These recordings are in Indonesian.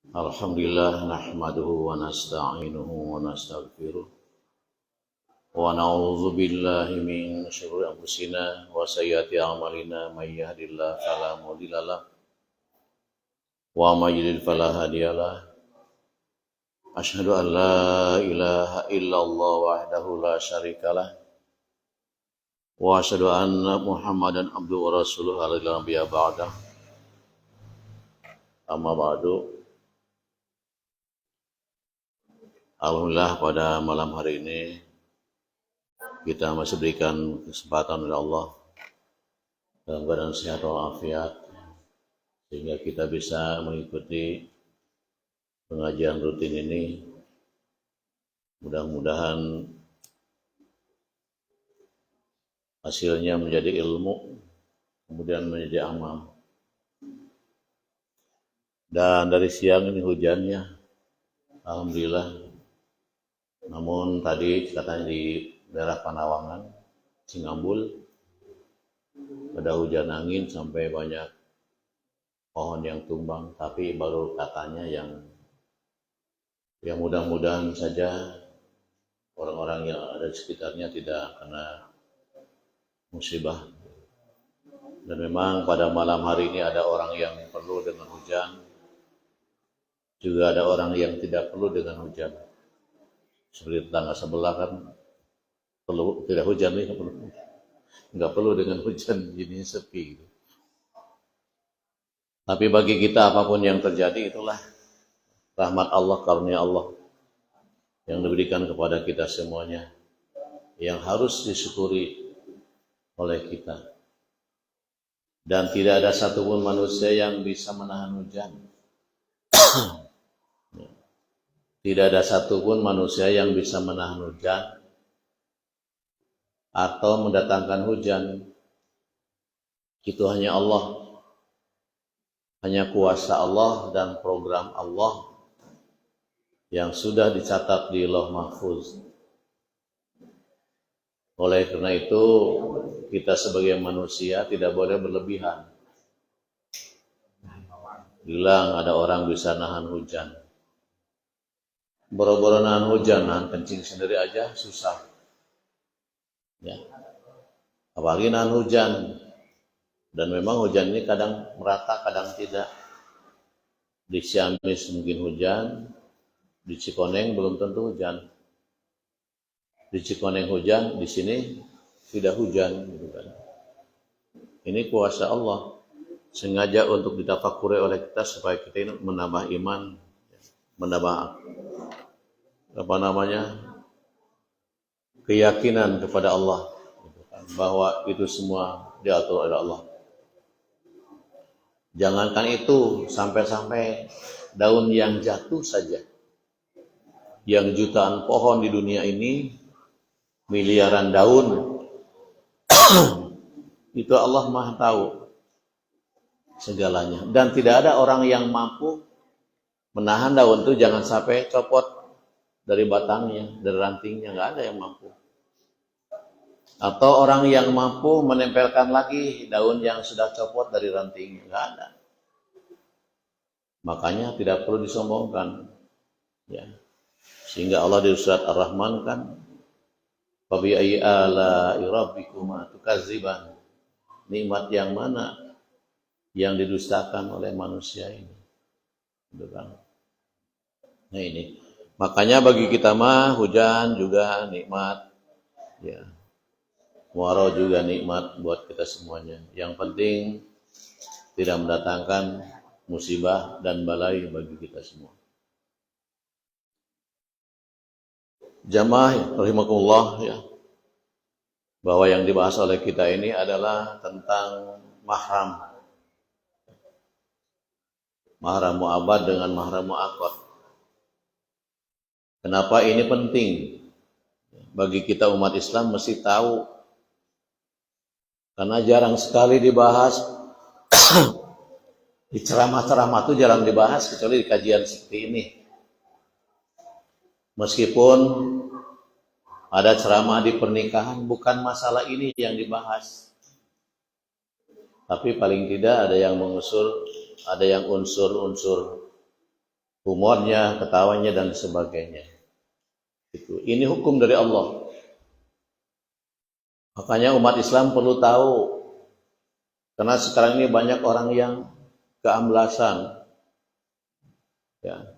Alhamdulillah nahmaduhu wa nasta'inuhu wa nastaghfiruh wa na'udzu billahi min syururi anfusina wa sayyiati a'malina may yahdihillahu fala mudilla lahu wa may yudlil fala hadiyalah. Asyhadu an la ilaha illallah wahdahu la syarikalah wa asyhadu anna Muhammadan abduhu wa rasuluhu alaihi nabiyya ba'da. Amma ba'du. Alhamdulillah pada malam hari ini kita masih berikan kesempatan oleh Allah dalam keadaan sehat walafiat sehingga kita bisa mengikuti pengajian rutin ini. Mudah-mudahan hasilnya menjadi ilmu, kemudian menjadi amal. Dan dari siang ini hujannya, alhamdulillah. Namun tadi katanya di daerah Panawangan, Cingambul, ada hujan angin sampai banyak pohon yang tumbang. Tapi baru katanya yang mudah-mudahan saja orang-orang yang ada di sekitarnya tidak kena musibah. Dan memang pada malam hari ini ada orang yang perlu dengan hujan, juga ada orang yang tidak perlu dengan hujan. Seperti tetangga sebelah kan perlu tidak hujan nih, nggak perlu dengan hujan, jadi sepi gitu. Tapi bagi kita apapun yang terjadi itulah rahmat Allah, karunia Allah yang diberikan kepada kita semuanya, yang harus disyukuri oleh kita. Dan tidak ada satupun manusia yang bisa menahan hujan. Tidak ada satupun manusia yang bisa menahan hujan atau mendatangkan hujan. Itu hanya Allah. Hanya kuasa Allah dan program Allah yang sudah dicatat di Lauh Mahfuz. Oleh karena itu, kita sebagai manusia tidak boleh berlebihan. Bilang ada orang bisa nahan hujan. Boro-boro nahan hujan, nahan kencing sendiri aja susah. Ya. Apalagi nahan hujan. Dan memang hujan ini kadang merata, kadang tidak. Di Ciamis mungkin hujan, di Cikoneng belum tentu hujan. Di Cikoneng hujan, di sini tidak hujan, gitu kan. Ini kuasa Allah. Sengaja untuk ditafakuri oleh kita supaya kita ini menambah iman, menambah keyakinan kepada Allah, bahwa itu semua diatur oleh Allah. Jangankan itu, sampai-sampai daun yang jatuh saja, yang jutaan pohon di dunia ini, miliaran daun, itu Allah Maha tahu segalanya. Dan tidak ada orang yang mampu menahan daun itu jangan sampai copot dari batangnya, dari rantingnya, nggak ada yang mampu. Atau orang yang mampu menempelkan lagi daun yang sudah copot dari rantingnya, nggak ada. Makanya tidak perlu disombongkan, ya. Sehingga Allah di surat Ar-Rahman kan, "Fabi ayyi ala'i rabbikuma tukadziban." Nikmat yang mana yang didustakan oleh manusia ini? Nah ini. Makanya bagi kita mah hujan juga nikmat, ya. Muaro juga nikmat buat kita semuanya. Yang penting tidak mendatangkan musibah dan balai bagi kita semua. Jamaah rahimakumullah, ya. Bahwa yang dibahas oleh kita ini adalah tentang mahram. Mahram mu'abad dengan mahram mu'aqqad. Kenapa ini penting? Bagi kita umat Islam mesti tahu. Karena jarang sekali dibahas. Di ceramah-ceramah itu jarang dibahas, kecuali di kajian seperti ini. Meskipun ada ceramah di pernikahan, bukan masalah ini yang dibahas. Tapi paling tidak ada yang mengusur, ada yang unsur-unsur humornya, ketawanya dan sebagainya. Ini hukum dari Allah. Makanya umat Islam perlu tahu, karena sekarang ini banyak orang yang keamblasan. Ya.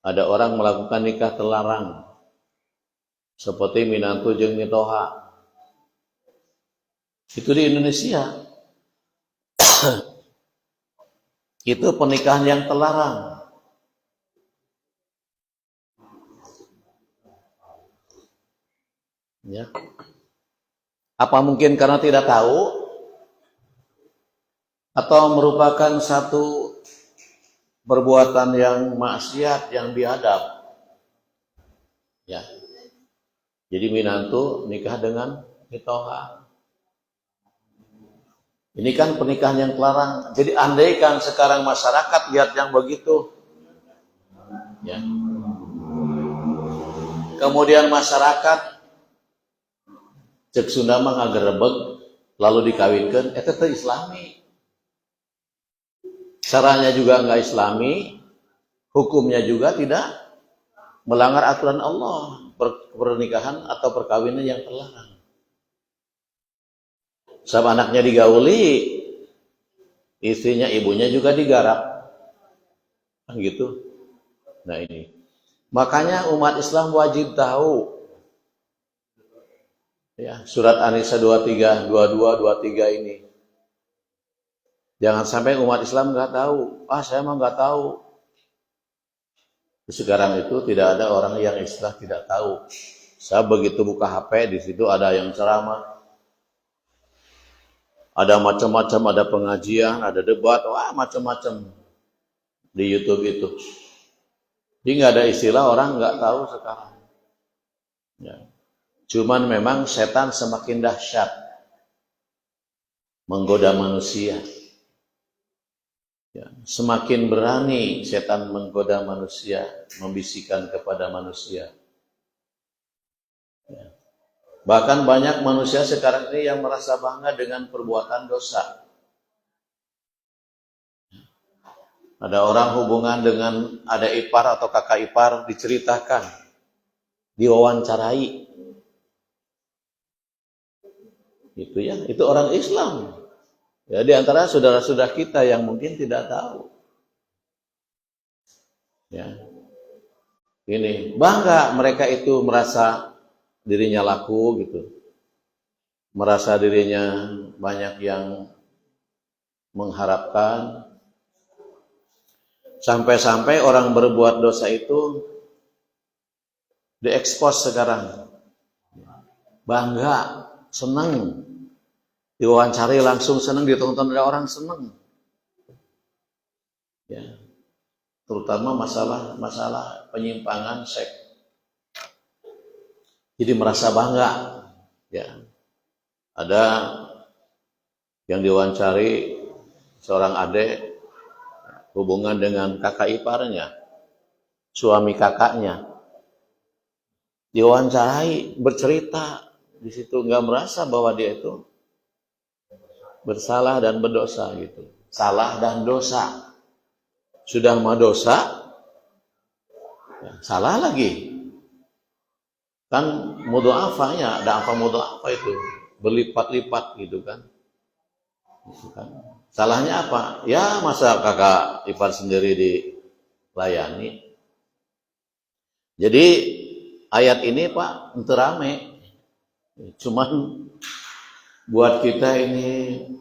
Ada orang melakukan nikah terlarang, seperti minantu jeung mitoha. Itu di Indonesia. Itu pernikahan yang terlarang. Ya. Apa mungkin karena tidak tahu? Atau merupakan satu perbuatan yang maksiat, yang biadab? Ya. Jadi minantu nikah dengan mitoha. Ini kan pernikahan yang terlarang. Jadi andaikan sekarang masyarakat lihat yang begitu, ya. Kemudian masyarakat cek Sunda mah ngagerebeg lalu dikawinkan, eta teh Islami. Caranya juga enggak Islami, hukumnya juga tidak melanggar aturan Allah, pernikahan atau perkawinan yang terlarang. Sama anaknya digauli, istrinya ibunya juga digarap. Gitu. Nah ini. Makanya umat Islam wajib tahu. Ya, surat An-Nisa 23, 22, 23 ini. Jangan sampai umat Islam nggak tahu. Saya mah nggak tahu. Sekarang itu tidak ada orang yang istilah tidak tahu. Saya begitu buka HP, di situ ada yang ceramah. Ada macam-macam, ada pengajian, ada debat, macam-macam di YouTube itu. Jadi nggak ada istilah orang nggak tahu sekarang. Ya. Cuman memang setan semakin dahsyat menggoda manusia. Ya. Semakin berani setan menggoda manusia, membisikkan kepada manusia. Ya. Bahkan banyak manusia sekarang ini yang merasa bangga dengan perbuatan dosa. Ada orang hubungan dengan adik ipar atau kakak ipar diceritakan, diwawancarai. Itu ya, itu orang Islam. Ya, di antara saudara-saudara kita yang mungkin tidak tahu. Ya. Ini bangga mereka itu merasa dirinya laku gitu. Merasa dirinya banyak yang mengharapkan. Sampai-sampai orang berbuat dosa itu diekspos sekarang. Bangga, senang. Diwawancari langsung senang, ditonton oleh orang senang. Ya. Terutama masalah penyimpangan seks. Jadi merasa bangga. Ya. Ada yang diwawancari seorang adik hubungan dengan kakak iparnya, suami kakaknya, diwawancarai, bercerita di situ, nggak merasa bahwa dia itu bersalah dan berdosa gitu, salah dan dosa, sudah mah dosa, ya, salah lagi, kan mudha'afahnya, ada apa mudha'afah itu, berlipat-lipat gitu kan. Salahnya apa? Ya masa kakak ipar sendiri dilayani. Jadi ayat ini Pak ente rame. Cuman buat kita ini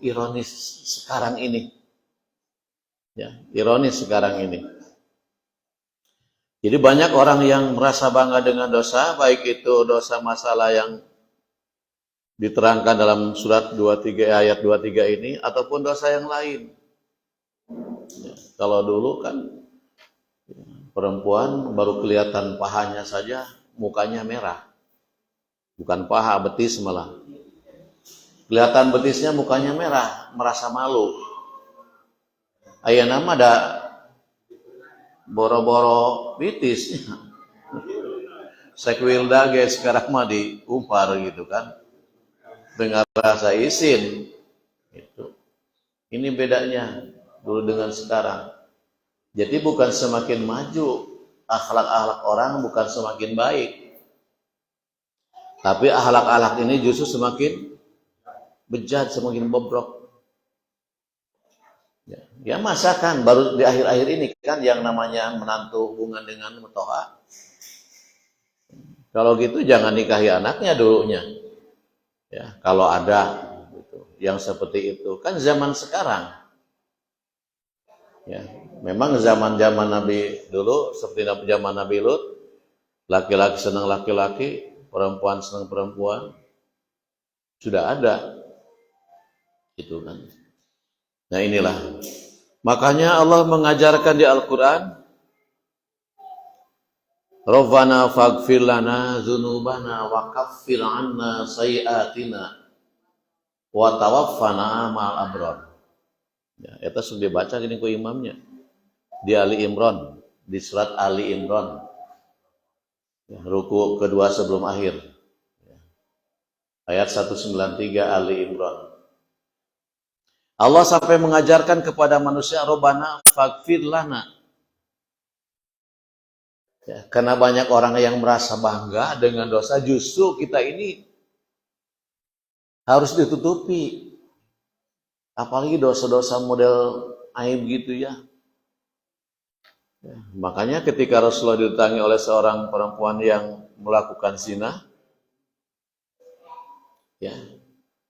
ironis sekarang ini. Ya, ironis sekarang ini. Jadi banyak orang yang merasa bangga dengan dosa, baik itu dosa masalah yang diterangkan dalam surat 23 ayat 23 ini ataupun dosa yang lain. Ya, kalau dulu kan perempuan baru kelihatan pahanya saja mukanya merah. Bukan paha, betis malah. Kelihatan betisnya mukanya merah, merasa malu. Ayeuna mah ada boro-boro betis. Sekwilda ge sekarang mah diumpar gitu kan. Dengan rasa izin itu. Ini bedanya dulu dengan sekarang. Jadi bukan semakin maju, akhlak-akhlak orang bukan semakin baik. Tapi akhlak-akhlak ini justru semakin bejat, semakin bobrok. Ya masa kan baru di akhir-akhir ini kan yang namanya menantu hubungan dengan mutoha. Kalau gitu jangan nikahi anaknya dulunya. Ya, kalau ada gitu, yang seperti itu kan zaman sekarang. Ya, memang zaman-zaman Nabi dulu seperti zaman Nabi Lut, laki-laki senang laki-laki, perempuan senang perempuan, sudah ada, itu kan. Nah inilah, makanya Allah mengajarkan di Al-Quran, Rabbana faghfir lana dzunubana wa kaffir 'anna sayyi'atina wa tawaffana ma'al abrar. Ya, itu sudah dibaca gini ku imamnya di Ali Imran, di surat Ali Imran, ya, ruku kedua sebelum akhir, ya. Ayat 193 Ali Imran. Allah sampai mengajarkan kepada manusia, Rabbana faghfir lana. Ya, karena banyak orang yang merasa bangga dengan dosa, justru kita ini harus ditutupi. Apalagi dosa-dosa model aib gitu ya. Ya, makanya ketika Rasulullah didatangi oleh seorang perempuan yang melakukan zina, ya,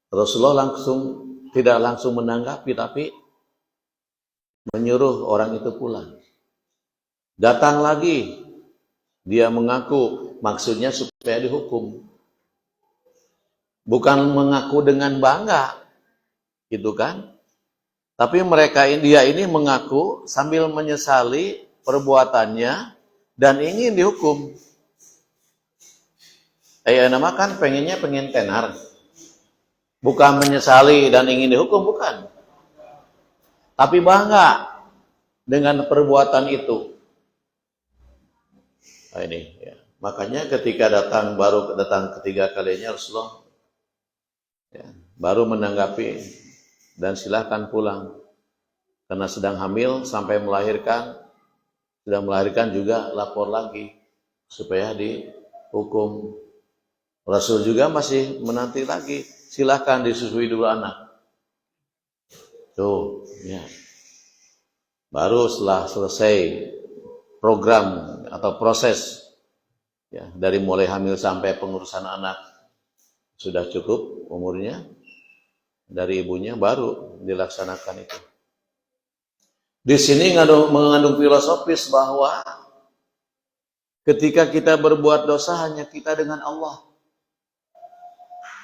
Rasulullah tidak langsung menanggapi, tapi menyuruh orang itu pulang. Datang lagi, dia mengaku, maksudnya supaya dihukum. Bukan mengaku dengan bangga, gitu kan? Tapi dia ini mengaku sambil menyesali perbuatannya dan ingin dihukum. Nama kan pengen tenar. Bukan menyesali dan ingin dihukum, bukan. Tapi bangga dengan perbuatan itu. Nah, ini ya. Makanya ketika baru datang ketiga kalinya Rasulullah, ya, baru menanggapi dan silahkan pulang. Karena sedang hamil sampai melahirkan, sudah melahirkan juga lapor lagi supaya dihukum. Rasul juga masih menanti lagi, silahkan disusui dulu anak. Tuh, ya. Baru setelah selesai program atau proses, ya, dari mulai hamil sampai pengurusan anak sudah cukup umurnya dari ibunya, baru dilaksanakan itu. Di sini mengandung filosofis bahwa ketika kita berbuat dosa hanya kita dengan Allah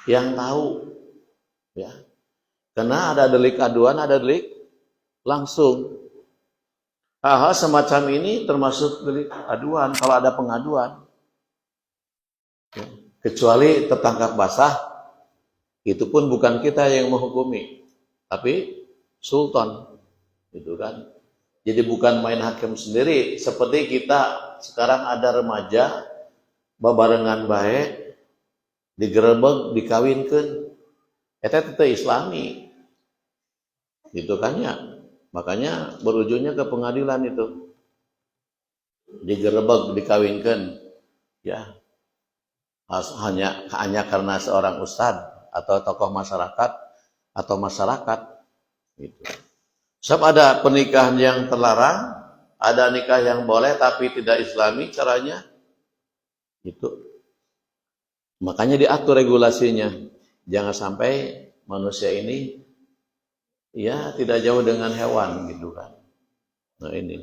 yang tahu, ya. Karena ada delik aduan, ada delik langsung. Hal-hal semacam ini termasuk delik aduan kalau ada pengaduan. Ya. Kecuali tertangkap basah, itu pun bukan kita yang menghukumi, tapi sultan, gitu kan. Jadi bukan main hakim sendiri. Seperti kita sekarang ada remaja babarengan baik, digerebek, dikawinkan, itu islami, gitu kan ya. Makanya berujungnya ke pengadilan itu, digerebek, dikawinkan, ya. Hanya karena seorang ustadz atau tokoh masyarakat atau masyarakat, gitu. Sebab ada pernikahan yang terlarang, ada nikah yang boleh tapi tidak islami caranya, itu. Makanya diatur regulasinya, jangan sampai manusia ini ya tidak jauh dengan hewan, gitu kan. Nah ini,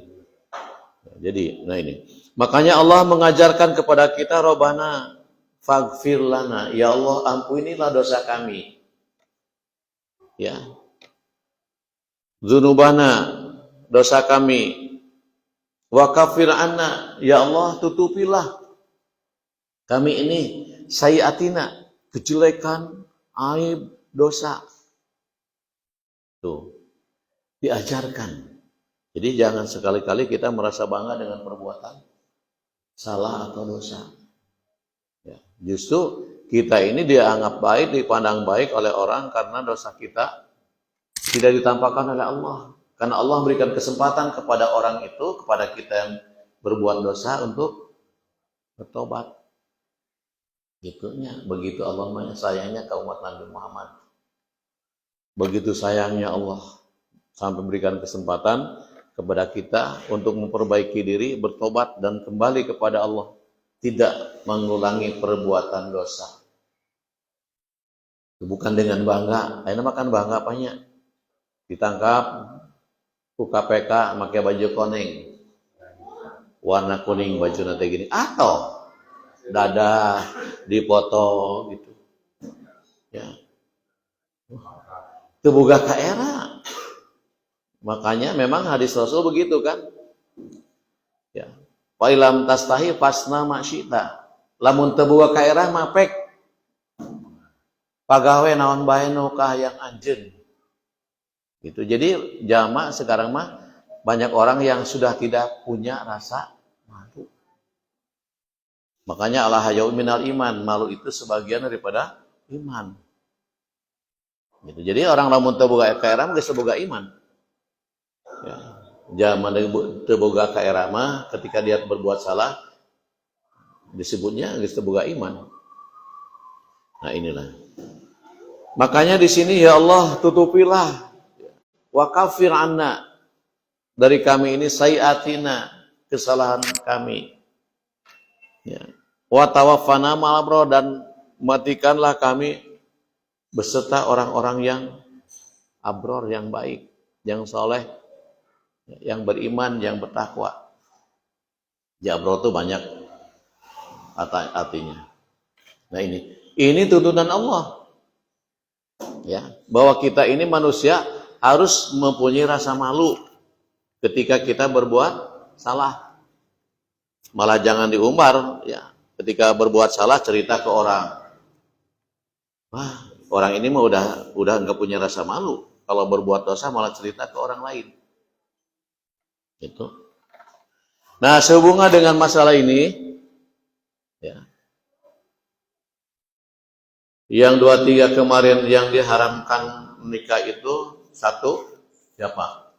jadi, nah ini. Makanya Allah mengajarkan kepada kita, Rabbana faghfir lana, ya Allah ampunilah dosa kami, ya. Dzunubana, dosa kami, wa kaffir anna, ya Allah tutupilah kami ini sayyiatina, kejelekan, aib, dosa. Tuh, diajarkan. Jadi jangan sekali-kali kita merasa bangga dengan perbuatan salah atau dosa. Ya, justru kita ini dianggap baik, dipandang baik oleh orang karena dosa kita tidak ditampakkan oleh Allah. Karena Allah memberikan kesempatan kepada orang itu, kepada kita yang berbuat dosa untuk bertobat. Gitunya, begitu Allah sayangnya ke umat Nabi Muhammad. Begitu sayangnya Allah sampai memberikan kesempatan kepada kita untuk memperbaiki diri, bertobat dan kembali kepada Allah, tidak mengulangi perbuatan dosa. Bukan dengan bangga, ayeuna makan bangga apanya? Ditangkap ku KPK pakai baju kuning. Warna kuning baju nanti gini, atau dada dipoto gitu. Ya. Teu boga ka era. Makanya memang hadis Rasul begitu kan? Ya. Fa ilam tastahi fasna ma syi'ta. Lamun teu boga ka era mah pek pagawe naon bae nu kahayang anjeun. Gitu. Jadi jamaah sekarang mah banyak orang yang sudah tidak punya rasa malu. Makanya ala hayau minal iman, malu itu sebagian daripada iman. Gitu. Jadi orang lamun teu boga ka era mah geus boga iman. Ya. Zaman teu boga ka era mah ketika dia berbuat salah disebutnya geus teu boga iman. Nah, inilah. Makanya di sini ya Allah tutupilah wa kafir anna dari kami ini sayiatina kesalahan kami. Ya. Wa tawaffana ma'al abrar dan matikanlah kami beserta orang-orang yang abror, yang baik, yang soleh, yang beriman, yang bertakwa. Ya, abror itu banyak artinya. Nah, ini tuntunan Allah. Ya, bahwa kita ini manusia harus mempunyai rasa malu ketika kita berbuat salah. Malah jangan diumbar, ya. Ketika berbuat salah cerita ke orang. Wah, orang ini mah udah enggak punya rasa malu. Kalau berbuat dosa malah cerita ke orang lain. Gitu. Nah, sehubungan dengan masalah ini, ya. Yang 2-3 kemarin yang diharamkan nikah itu satu, siapa?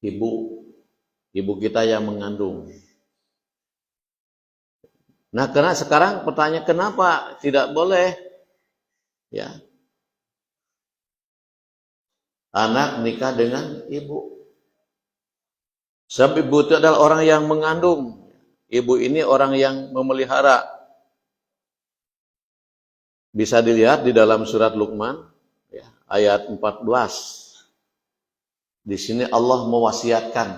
Ibu kita yang mengandung. Nah, karena sekarang pertanyaan kenapa tidak boleh ya anak nikah dengan ibu? Sebab ibu itu adalah orang yang mengandung. Ibu ini orang yang memelihara. Bisa dilihat di dalam surat Luqman ya, ayat 14. Di sini Allah mewasiatkan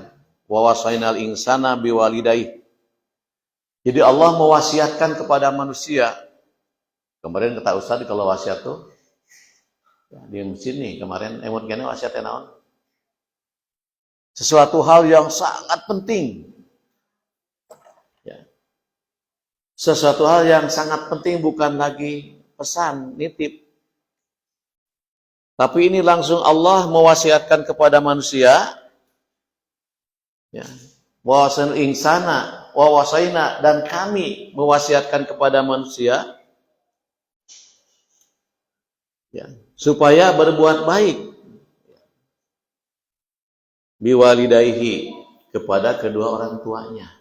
wa wasainal insana biwalidayhi. Jadi Allah mewasiatkan kepada manusia. Kemarin kata Ustaz kalau wasiat tuh ya, di sini kemarin emot gini wasiatnya naon? Sesuatu hal yang sangat penting. Ya. Sesuatu hal yang sangat penting bukan lagi pesan, nitip. Tapi ini langsung Allah mewasiatkan kepada manusia. Ya. Wawasan insana, wawasaina dan kami mewasiatkan kepada manusia ya, supaya berbuat baik biwalidayhi kepada kedua orang tuanya.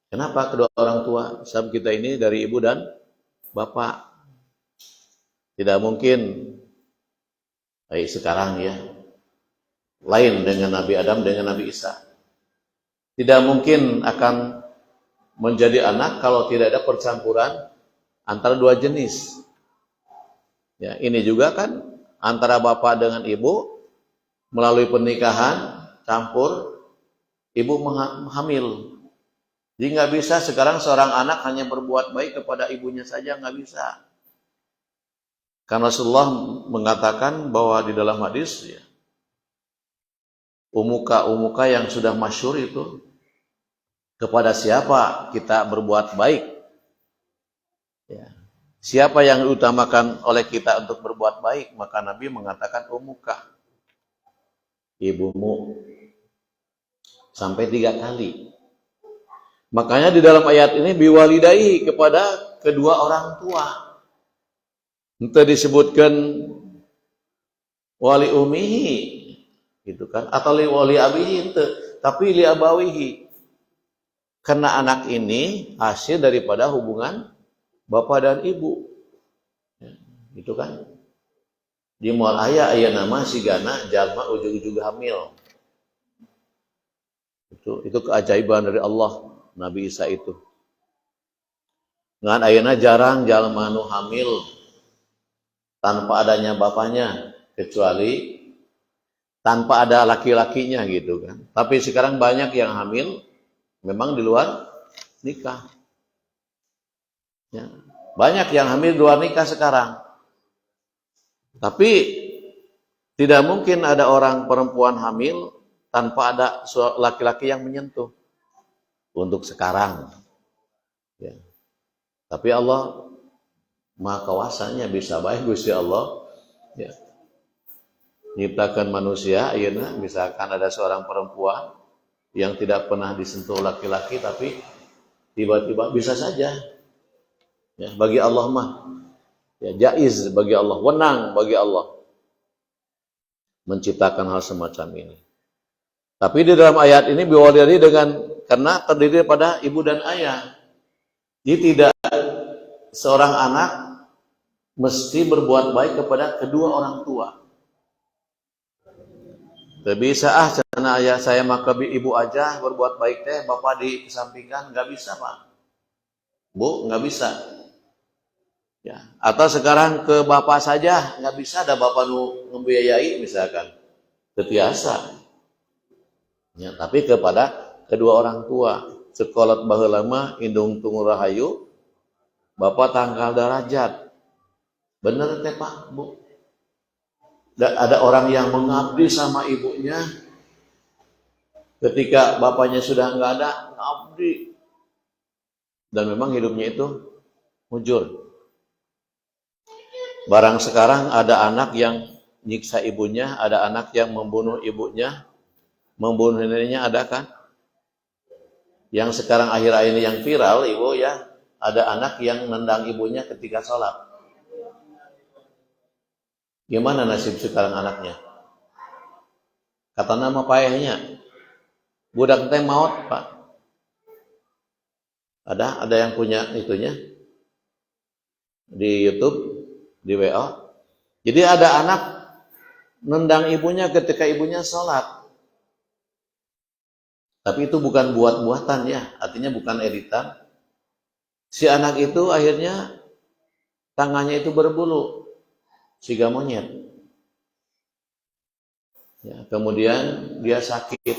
Kenapa kedua orang tua? Sebab kita ini dari ibu dan bapak. Tidak mungkin sekarang ya lain dengan Nabi Adam dengan Nabi Isa. Tidak mungkin akan menjadi anak kalau tidak ada percampuran antara dua jenis. Ya, ini juga kan antara bapak dengan ibu melalui pernikahan campur ibu hamil. Jadi nggak bisa sekarang seorang anak hanya berbuat baik kepada ibunya saja, nggak bisa. Karena Rasulullah mengatakan bahwa di dalam hadis ya, umuka yang sudah masyhur itu kepada siapa kita berbuat baik ya. Siapa yang diutamakan oleh kita untuk berbuat baik, maka Nabi mengatakan umuka, ibumu, sampai 3 kali. Makanya di dalam ayat ini biwalidayhi kepada kedua orang tua. Itu disebutkan wali umihi gitu kan, atau wali abihi itu, tapi li abawihi, karena anak ini hasil daripada hubungan bapak dan ibu, gitu kan. Di moal aya nama sigana jalma ujug-ujug hamil. Itu keajaiban dari Allah Nabi Isa itu. Ngan ayeuna jarang jalma nu hamil tanpa adanya bapaknya, kecuali tanpa ada laki-lakinya gitu kan. Tapi sekarang banyak yang hamil memang di luar nikah. Ya. Banyak yang hamil di luar nikah sekarang. Tapi tidak mungkin ada orang perempuan hamil tanpa ada laki-laki yang menyentuh. Untuk sekarang. Ya. Tapi Allah Maha Kuasanya bisa baik Gusti Allah. Ya. Nyiptakan manusia, ayeuna misalkan ada seorang perempuan yang tidak pernah disentuh laki-laki, tapi tiba-tiba bisa saja. Ya, bagi Allah mah ya jaiz bagi Allah, wenang bagi Allah menciptakan hal semacam ini. Tapi di dalam ayat ini biwalidayni dengan karena terdiri pada ibu dan ayah. Jadi tidak seorang anak mesti berbuat baik kepada kedua orang tua. Tidak bisa karena ayah saya maka ibu aja berbuat baik teh, bapak dikesampingkan, nggak bisa pak, bu nggak bisa. Ya. Atau sekarang ke bapak saja nggak bisa, ada bapak nu ngebiayai misalkan, terbiasa. Ya, tapi kepada kedua orang tua, sekolah baheula mah indung tunggu rahayu, bapak tangkal derajat, bener teh pak, bu. Dan ada orang yang mengabdi sama ibunya, ketika bapaknya sudah nggak ada, ngabdi. Dan memang hidupnya itu mujur. Barang sekarang ada anak yang nyiksa ibunya, ada anak yang membunuh ibunya, membunuh neneknya, ada kan? Yang sekarang akhir-akhir ini yang viral, ibu ya, ada anak yang nendang ibunya ketika sholat. Gimana nasib sekarang anaknya? Kata nama payahnya, budak teh maut pak. Ada yang punya itunya di YouTube, di WA. Jadi ada anak nendang ibunya ketika ibunya sholat. Tapi itu bukan buat-buatan ya, artinya bukan editan. Si anak itu akhirnya tangannya itu berbulu, siga monyet. Ya, kemudian dia sakit.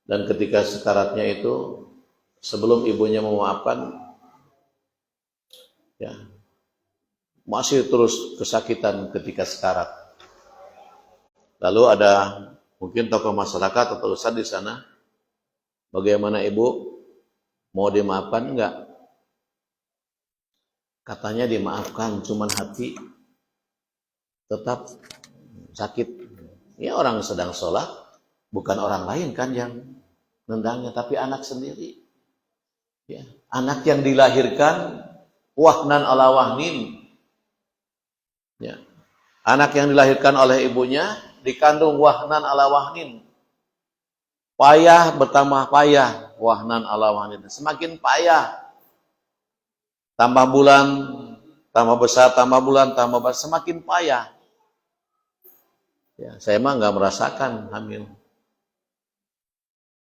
Dan ketika sekaratnya itu, sebelum ibunya memaafkan, ya masih terus kesakitan ketika sekarat. Lalu ada mungkin tokoh masyarakat atau ustadz di sana, bagaimana ibu, mau dimaafkan enggak? Katanya dimaafkan, cuman hati tetap sakit. Ya orang sedang sholat, bukan orang lain kan yang nendangnya, tapi anak sendiri. Ya, anak yang dilahirkan wahnan ala wahnin. Ya. Anak yang dilahirkan oleh ibunya dikandung wahnan ala wahnin. Payah bertambah payah, wahnan ala wahnin. Semakin payah. Tambah bulan, tambah besar, tambah bulan, tambah besar, semakin payah. Ya, saya mah nggak merasakan hamil.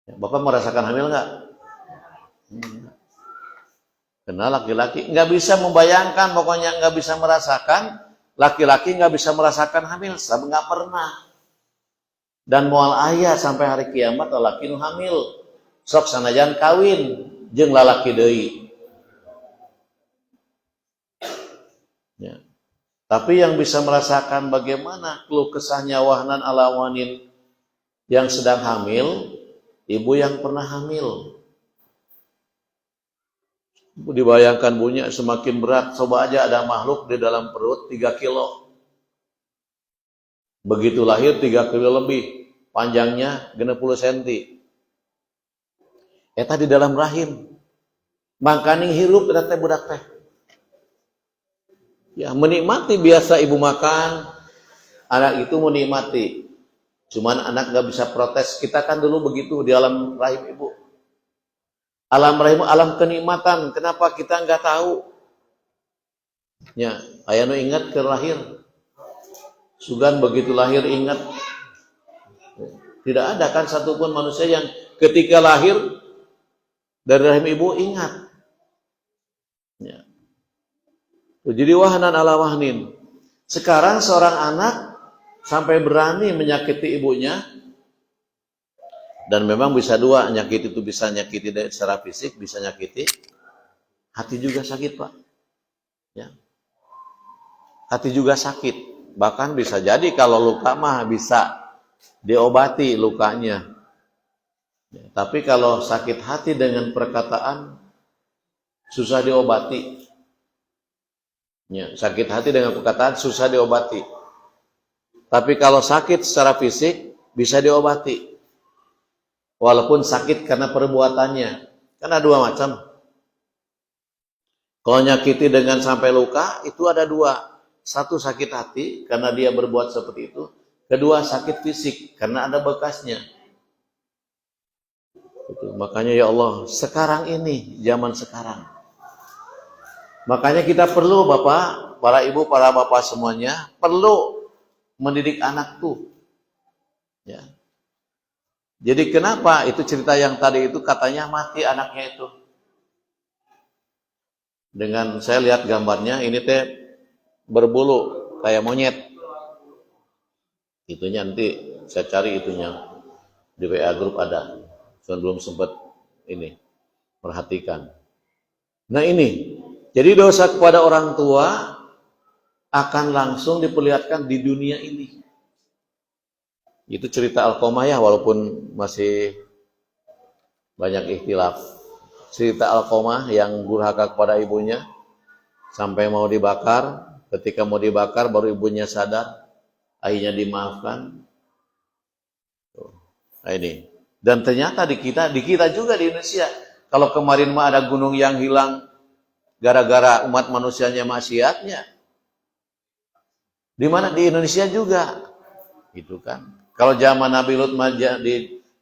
Ya, Bapak merasakan hamil nggak? Karena laki-laki nggak bisa membayangkan, pokoknya nggak bisa merasakan. Laki-laki nggak bisa merasakan hamil, saya nggak pernah. Dan moal ayah sampai hari kiamat laki nu hamil, sok sanajan kawin jeung lalaki deui. Ya. Tapi yang bisa merasakan bagaimana keluh kesahnya wahnan ala wanin yang sedang hamil, ibu yang pernah hamil. Dibayangkan bunyinya semakin berat. Coba aja ada makhluk di dalam perut 3 kilo. Begitu lahir 3 kilo lebih. Panjangnya 60 cm. Eta di dalam rahim. Mangkaning hirup eta teh budak teh. Ya, menikmati biasa ibu makan, anak itu menikmati. Cuman anak gak bisa protes. Kita kan dulu begitu di alam rahim ibu. Alam rahim, alam kenikmatan. Kenapa kita nggak tahu? Ya, ayah nu ingat ke lahir. Sugan begitu lahir ingat. Tidak ada kan satupun manusia yang ketika lahir dari rahim ibu ingat. Ya. Jadi wahanan ala wahnin. Sekarang seorang anak sampai berani menyakiti ibunya. Dan memang bisa dua, nyakit itu bisa nyakiti secara fisik, bisa nyakiti hati juga sakit, Pak. Ya. Hati juga sakit. Bahkan bisa jadi kalau luka mah bisa diobati lukanya. Ya. Tapi kalau sakit hati dengan perkataan susah diobati. Ya, sakit hati dengan perkataan susah diobati. Tapi kalau sakit secara fisik bisa diobati. Walaupun sakit karena perbuatannya. Kan ada dua macam. Kalau nyakiti dengan sampai luka, itu ada dua. Satu sakit hati, karena dia berbuat seperti itu. Kedua sakit fisik, karena ada bekasnya. Itu. Makanya ya Allah, sekarang ini, zaman sekarang. Makanya kita perlu Bapak, para ibu, para bapak semuanya, perlu mendidik anak tuh. Ya. Jadi kenapa itu cerita yang tadi itu katanya mati anaknya itu. Dengan saya lihat gambarnya ini teh berbulu kayak monyet. Itunya nanti saya cari itunya di WA grup ada. Saya belum sempat ini perhatikan. Nah ini, jadi dosa kepada orang tua akan langsung diperlihatkan di dunia ini. Itu cerita Alqamah ya, walaupun masih banyak ikhtilaf. Cerita Alqamah yang durhaka kepada ibunya sampai mau dibakar. Ketika mau dibakar baru ibunya sadar, akhirnya dimaafkan. Nah, ini. Dan ternyata di kita juga di Indonesia. Kalau kemarin mah ada gunung yang hilang gara-gara umat manusianya maksiatnya. Di mana di Indonesia juga. Gitu kan. Kalau zaman Nabi Lut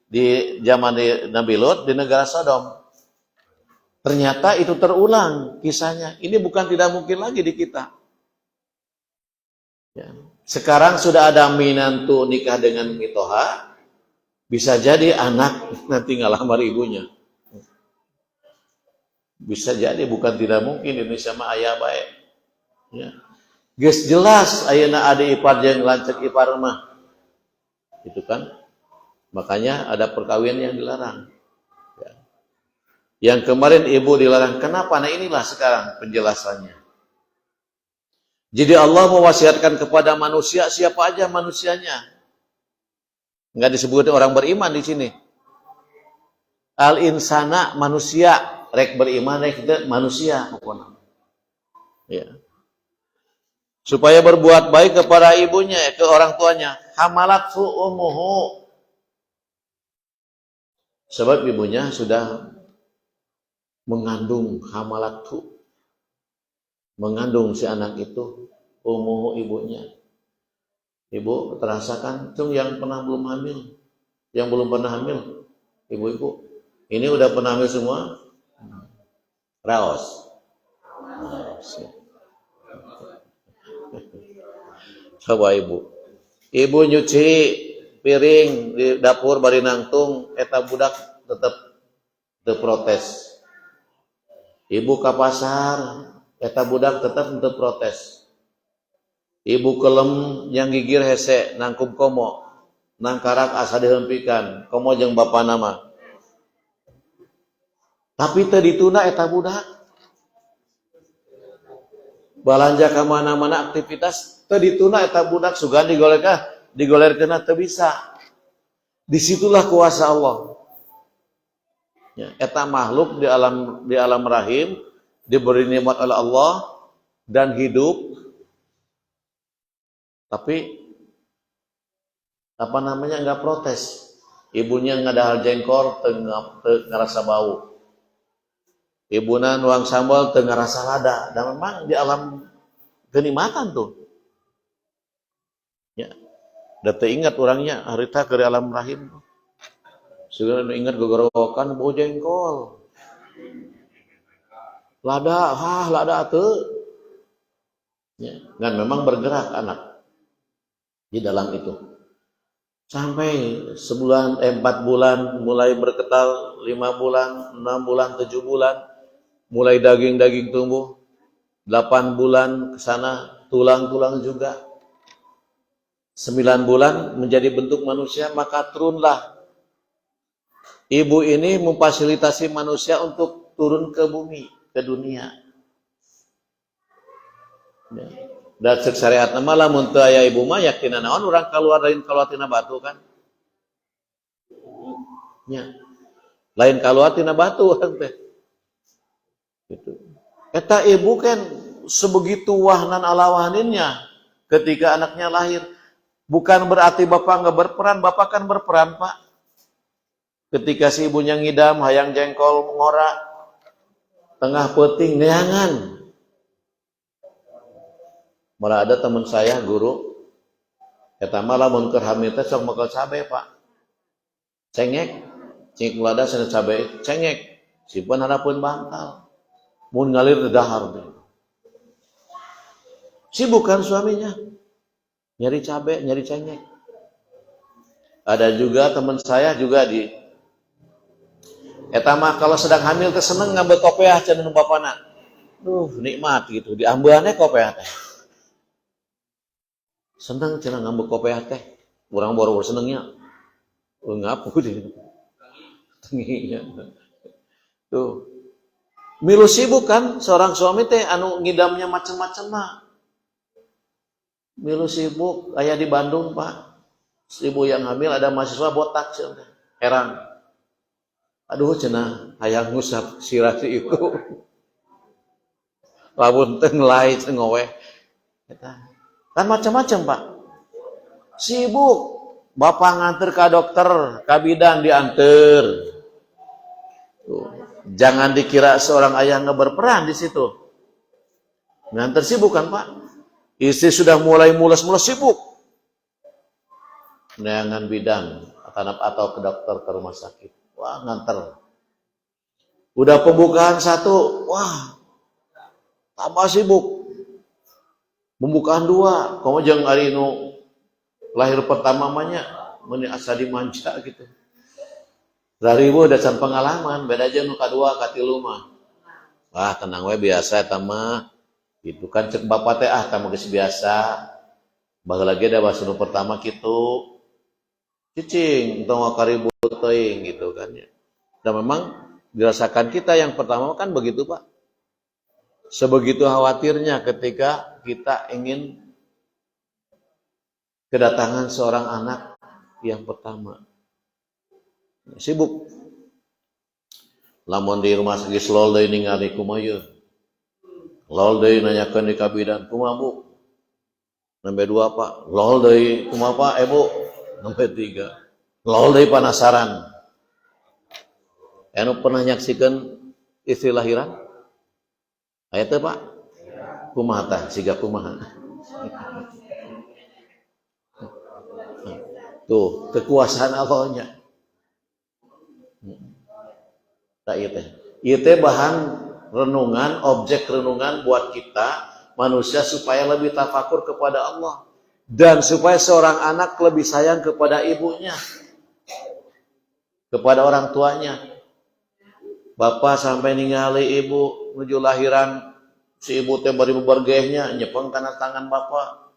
di zaman Nabi Lut di negara Sodom, ternyata itu terulang kisahnya. Ini bukan tidak mungkin lagi di kita. Ya. Sekarang sudah ada minantu nikah dengan mitoha, bisa jadi anak nanti ngalamar ibunya. Bisa jadi bukan tidak mungkin Indonesia mah aya bae. Ya. Geus jelas ayeuna adik ipar jeung lanceuk ipar mah. Itu kan, makanya ada perkawinan yang dilarang. Ya. Yang kemarin ibu dilarang, kenapa? Nah inilah sekarang penjelasannya. Jadi Allah mewasiatkan kepada manusia, siapa aja manusianya. Enggak disebut orang beriman di sini. Al-insana manusia, rek beriman, rek manusia. Ya. Supaya berbuat baik kepada ibunya, ke orang tuanya. Hamalathu ummuhu. Sebab ibunya sudah mengandung hamalathu. Mengandung si anak itu, ummuhu ibunya. Ibu terasakan, cung yang pernah belum hamil, yang belum pernah hamil, ibu-ibu. Ini udah pernah hamil semua? Raos. Ya. Coba ibu nyuci piring di dapur bari nangtung, eta budak tetap protes. Ibu ke pasar, eta budak tetap protes. Ibu kelem yang gigir hese nangkum komo, nangkarak asa dihempikan, komo jeung bapa nama. Tapi teu dituna eta budak. Balanja ka mana-mana aktivitas teu dituna eta budak sugan digolerkeun teu bisa. Disitulah kuasa Allah. Ya, eta makhluk di alam rahim diberi nikmat oleh Allah dan hidup. Tapi enggak protes. Ibunya ngadahar jengkol teu ngarasa bau. Ibuna nuang sambal teu ngarasa lada. Dan memang di alam kenikmatan tuh. Ya. Data ingat orangnya harita ke alam rahim. Segala ingat gogorokan bau jengkol. Lada tuh. Ya. Dan memang bergerak anak di dalam itu. Sampai 4 bulan mulai berketal, 5 bulan, 6 bulan, 7 bulan mulai daging-daging tumbuh, 8 bulan ke sana tulang-tulang juga. 9 bulan menjadi bentuk manusia, maka turunlah. Ibu ini memfasilitasi manusia untuk turun ke bumi, ke dunia. Ya. Dan syariat nama lamun teu aya ibu mah yakin naon urang keluar tina batu kan. Ya. Lain keluar tina batu urang teh. Gitu. Eta ibu kan sebegitu wahnan ala wahninnya ketika anaknya lahir. Bukan berarti bapak nggak berperan, bapak kan berperan pak. Ketika si ibunya ngidam, hayang jengkol ngora, tengah peuting neangan. Malah ada teman saya guru, eta malah mun keur hamil teh sok bakal cabe pak, cengek, cing lada sana cabe, cengek, simpen harapeun bantal, mun ngalir dahar teh. Sibukan suaminya, nyari cabe, nyari cengek. Ada juga teman saya juga di eta mah kalau sedang hamil teh seneng ngambil kopiah cenah bapana. Nikmat gitu, diambeulane kopiah teh. Seneng cenah ngambil kopiah teh. Urang boro-boro senengnya. Ngapu deh. Tenginya. Tuh. Milu sibuk kan seorang suami teh anu ngidamnya macam-macam mah. Milu sibuk aya di Bandung, Pak. Ibu yang hamil ada mahasiswa botak cenah. Heran. Aduh cenah hayang ngusap sirah si itu. Lamun teu ngelai teu ngoweh. Eta. Kan macam-macam pak, sibuk, bapak nganter ke dokter, ke bidan dianter. Tuh. Jangan dikira seorang ayah nggak berperan di situ. Nganter sibuk kan pak, istri sudah mulai mules-mules sibuk, neangan bidan atau ke dokter ke rumah sakit, wah nganter. Udah pembukaan 1, wah tambah sibuk. Pembukaan 2, kamu jangan hari nu lahir pertama mahnya meni asa dimanja gitu. Dari ibu ada pengalaman, beda aja nu kadua katilu mah. Wah tenang we biasa eta mah. Itu kan cek bapak teh tamu geus biasa. Baheula lagi ada bahasa nu pertama kitu. Cicing tong karibut teuing gitu kan ya. Dan memang dirasakan kita yang pertama kan begitu Pak. Sebegitu khawatirnya ketika kita ingin kedatangan seorang anak yang pertama. Sibuk. Lamun di rumah sakit lol deui ningali kumaha. Lol deui nanyakeun di kabidan, kumaha Bu? Nembe 2 Pak. Lol deui kumaha Pak? Bu. Nembe 3. Lol deui penasaran. Anu pernah nyaksikeun istri lahiran? Aya teh Pak? Kumaha tah siga kumaha? Tuh, kekuasaan Allahnya. Tak ieu teh. Ieu teh bahan renungan, objek renungan buat kita manusia supaya lebih tafakur kepada Allah dan supaya seorang anak lebih sayang kepada ibunya, kepada orang tuanya. Bapak sampai ningali ibu menuju lahiran, si ibu teh bari bebergehnya nyepeng kana tangan bapak.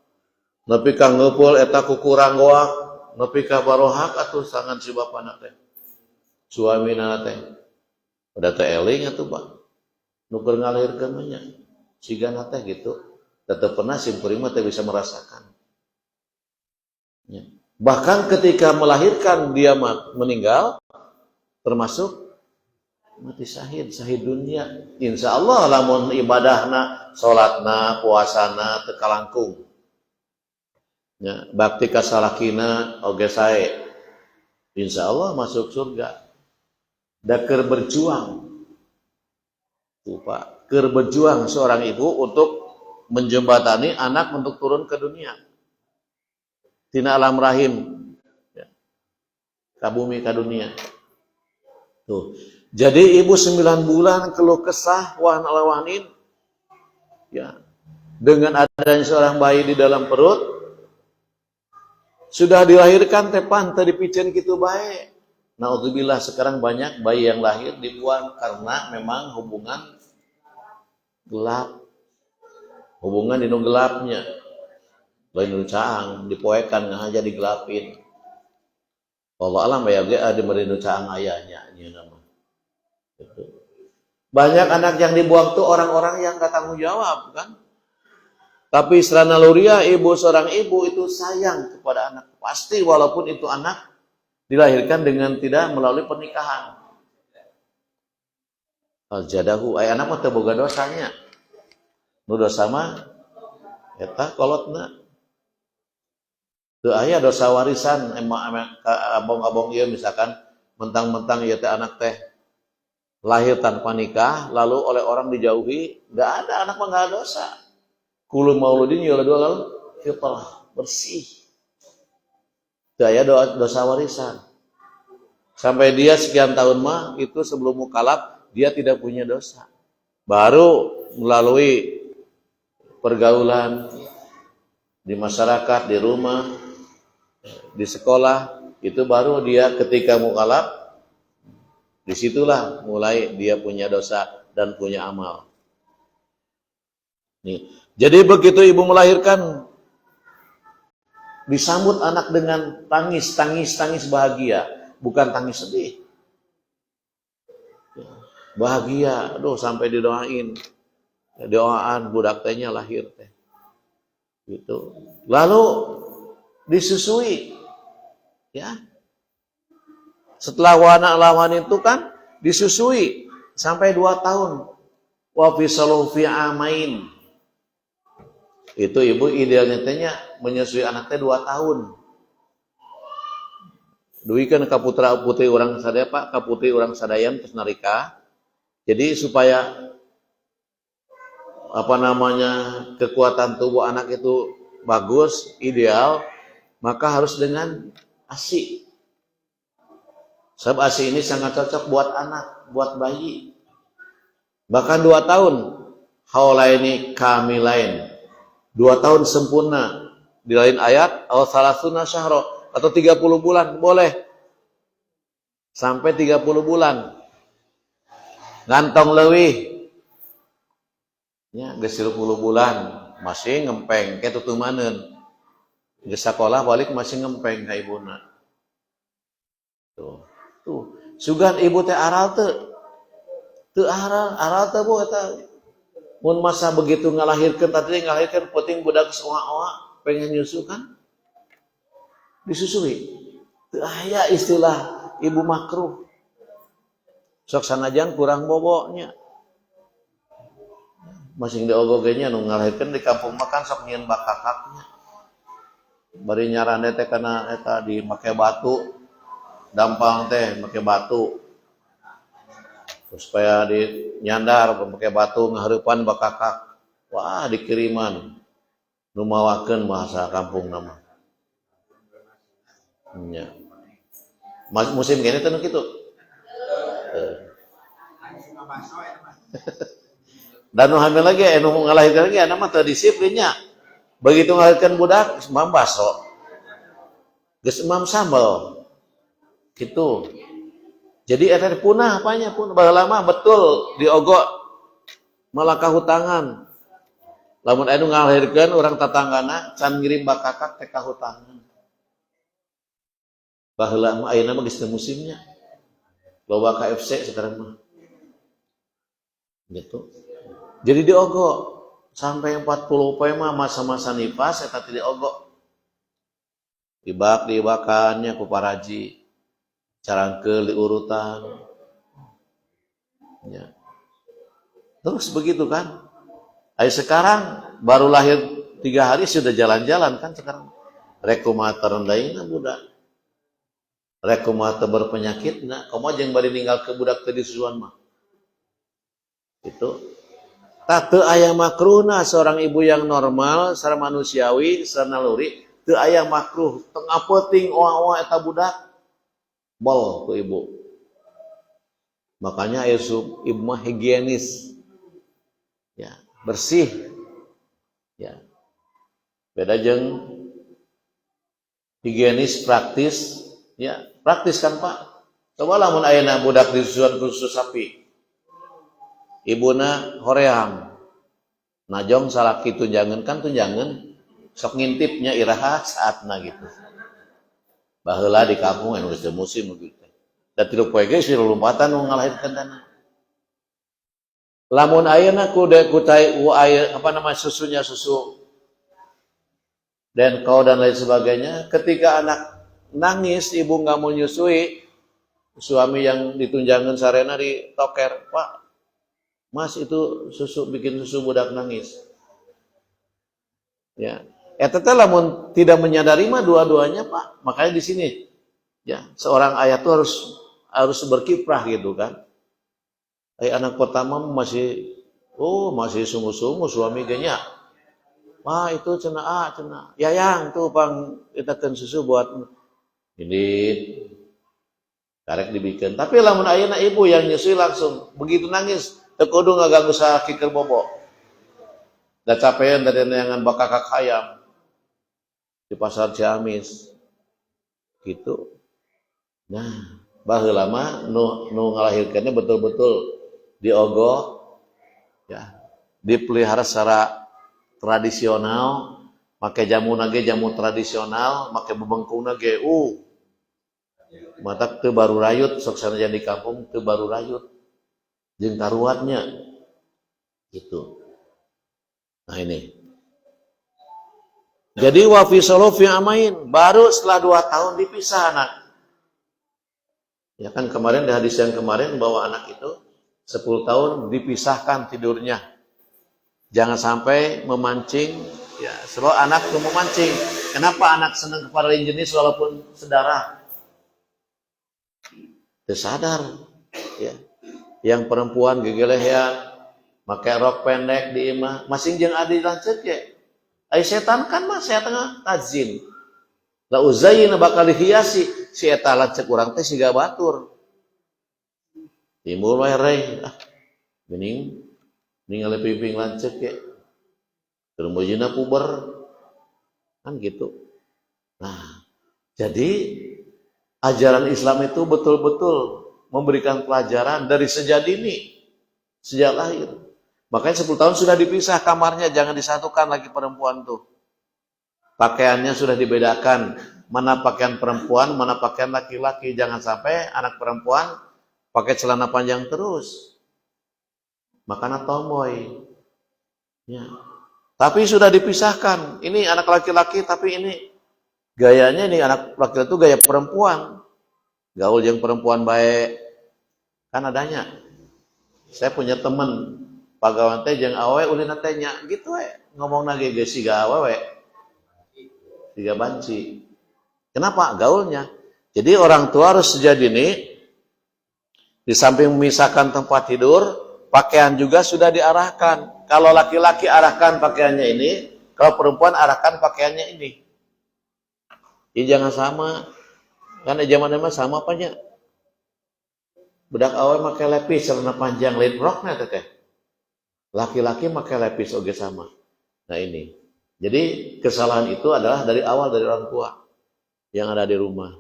Nepi ka ngeupul eta kukurang goak, nepi ka barohak atuh tangan si bapana teh. Suamina teh. Udah teh eling atuh, Pak. Nu keur ngalahirkeun mah nya. Sigana teh gitu. Tetep pernah simpeuring mah teh bisa merasakan. Ya. Bahkan ketika melahirkan dia meninggal termasuk mati syahid dunia. Insya Allah lamun ibadahna, sholatna, puasana teu kalangkung. Ya, bakti kasalakina oge sae. Insya Allah masuk surga. Da keur berjuang. Tuh Pak, keur berjuang seorang ibu untuk menjembatani anak untuk turun ke dunia. Tina alam rahim. Ya. Ka bumi, ka dunia. Tuh. Jadi ibu 9 bulan keluh kesah wahan-wahanin. Ya. Dengan adanya seorang bayi di dalam perut, sudah dilahirkan tepan teu dipikeun kitu bae. Naudzubillah, sekarang banyak bayi yang lahir dibuang karena memang hubungan gelap. Hubungan dinu gelapnya. Lain nu caang dipoekan ngahaja digelapin. Allah alam bae ge ada meureun nu caang ayahnya nyeuna mah. Gitu. Banyak anak yang dibuang tuh orang-orang yang gak tanggung jawab kan. Tapi secara naluriah seorang ibu itu sayang kepada anak. Pasti walaupun itu anak dilahirkan dengan tidak melalui pernikahan. Al-jadahu ay anak mah teu boga dosanya. Nu dosa mah eta kolotna. Teu aya dosa warisan abong-abong ieu misalkan mentang-mentang ieu teh anak teh lahir tanpa nikah lalu oleh orang dijauhi, enggak ada, anak mah enggak ada dosa. Kullu mauludin yuladu alal fitrah, bersih. Teu aya dosa warisan. Sampai dia sekian tahun mah itu sebelum mukallaf dia tidak punya dosa. Baru melalui pergaulan di masyarakat, di rumah, di sekolah, itu baru dia ketika mukallaf, disitulah mulai dia punya dosa dan punya amal. Nih, jadi begitu ibu melahirkan, disambut anak dengan tangis bahagia, bukan tangis sedih. Bahagia, aduh sampai didoain, doaan budak tehnya lahir teh. Gitu. Lalu disusui, ya. Setelah wana itu kan disusui sampai 2 tahun. Wa fisaluhu fi amain. Itu ibu idealnya tehnya menyusui anak teh 2 tahun. Duikeun ka putra putri urang sadaya Pak, ka putri urang sadayam terus narika. Jadi supaya kekuatan tubuh anak itu bagus, ideal, maka harus dengan ASI. Sebab ASI ini sangat cocok buat anak, buat bayi. Bahkan 2 tahun, haulaini kamilain. 2 tahun sempurna. Di lain ayat, aw salasuna syahra, atau 30 bulan, boleh. Sampai 30 bulan. Ngantong leuwih. Ya, geus 30 bulan masih ngempeng ke tutumaneun. Geus sakolah balik masih ngempeng ka ibuna. Tuh. Sugan ibu teh aral teu? Teu aral teh bu eta. Mun masa begitu ngalahirkeun tadi ngalahirkeun penting budak soa-oa pengen nyusu kan? Disusui. Teu aya istilah ibu makruh. Sok sanajan kurang boboknya. Masing diogogenya nu ngalahirkeun di kampung makan sok nyieun bakakaknya. Bari nyarane teh kana eta di make batu. Dampang teh make batu. Terus supaya di nyandar make batu ngahareupan bakakak. Wah, dikiriman. Nu mawakeun bahasa kampung nama. Nya. Musim kene teh nu kitu. Dan nu hamil lagi, nu ngalahirkan lagi, anak mah teu disiplinnya. Begitu ngalahirkan budak, mam baso, geus mam sambal, gitu. Jadi eta punah apanya pun, baheula mah betul diogok malah kahutangan. Lamun anu ngalahirkan orang tatanggana, can ngirim bakakak teh kahutangan. Baheula mah ayeuna mah geus teu musimnya. Loba KFC sekarang mah. Gitu. Jadi diogok sampai 40 poe mah masa-masa nifas eta teh diogok. Dibakannya ku paraji. Carangkeul diurutan. Ya. Terus begitu kan? Ayo sekarang baru lahir 3 hari sudah jalan-jalan kan sekarang. Rekumata rendaina budak. Rekumata berpenyakitna, komo jeung bari ninggal ke budak teh disusuan mah. Itu. Tak teu aya makruhna seorang ibu yang normal secara manusiawi, secara naluri, teu aya makruh tengah peuting oa-oa eta budak bol ku ibu. Makanya ibu mah higienis. Ya, bersih. Ya. Beda jeung higienis praktis, ya, praktis kan Pak. Coba lamun ayeuna budak disusuan khusus sapi. Ibuna hoream. Najong salaki tunjangan kan tunjangan sok ngintipnya iraha saatna gitu. Baheula di kampung anu geus musim gitu. Da tilu poe ge si lompatan nu ngalahirkeun dana. Lamun ayeuna kutai susunya susu dan kau dan lain sebagainya, ketika anak nangis ibu nggak mau nyusui, suami yang ditunjangan sarena di toker, Pak, Mas itu bikin susu budak nangis. Ya, teh lamun tidak menyadari mah dua-duanya Pak, makanya di sini, ya seorang ayah tuh harus berkiprah gitu kan. Anak pertama masih sungguh-sungguh suami genya. Wah itu cenah. Yayang tuh pang itakeun susu buat ini karek dibikin. Tapi lamun ayeuna ibu yang nyusui langsung begitu nangis teu kudu ngaganggu sakit keur bobo. Da capean dari neangan bakakak hayam di pasar Ciamis. Gitu. Nah, baheula mah nu ngalahirkeunnya betul-betul diogoh ya, dipelihara secara tradisional, make jamu nage jamu tradisional, make bebengkungna ge matak teu baru rayut sok sanajan di kampung teu baru rayut jeung karuatnya gitu. Nah ini. Jadi wa fi solofi amain baru setelah 2 tahun dipisah anak. Ya kan kemarin di hadis yang kemarin bahwa anak itu 10 tahun dipisahkan tidurnya. Jangan sampai memancing, ya sebab anak itu memancing. Kenapa anak senang kepada lain jenis walaupun sedarah? Tersadar, ya. Yang perempuan gegelehan, pakai rok pendek di imah, masing jeung adi lanceuk ya. Ai setan kan mah setan tazin. La uzayyina bakal dihiasi si eta lanceuk urang teh siga batur. Timbul wae reh, geuning ningali piping lanceuk ya. Terumujina puber. Kan gitu. Nah, jadi ajaran Islam itu betul-betul memberikan pelajaran dari sejak dini, sejak lahir. Makanya 10 tahun sudah dipisah kamarnya, jangan disatukan lagi perempuan tuh. Pakaiannya sudah dibedakan, mana pakaian perempuan, mana pakaian laki-laki. Jangan sampai anak perempuan pakai celana panjang terus. Makanya tomboy. Ya. Tapi sudah dipisahkan. Ini anak laki-laki, tapi ini gayanya nih anak laki-laki itu gaya perempuan. Gaul yang perempuan baik. Kan adanya. Saya punya teman pagawan teh jeung awewe ulina teh nya gitu we. Ngomongna ge geus siga awewe. Siga banci. Kenapa? Gaulnya. Jadi orang tua harus sejak dini di samping memisahkan tempat tidur, pakaian juga sudah diarahkan. Kalau laki-laki arahkan pakaiannya ini, kalau perempuan arahkan pakaiannya ini. Jadi jangan sama. Karena zaman mah sama apanya. Budak awewe make lepis celana panjang lain rokna teh. Laki-laki make lepis oge sama. Nah ini. Jadi kesalahan itu adalah dari awal dari orang tua yang ada di rumah.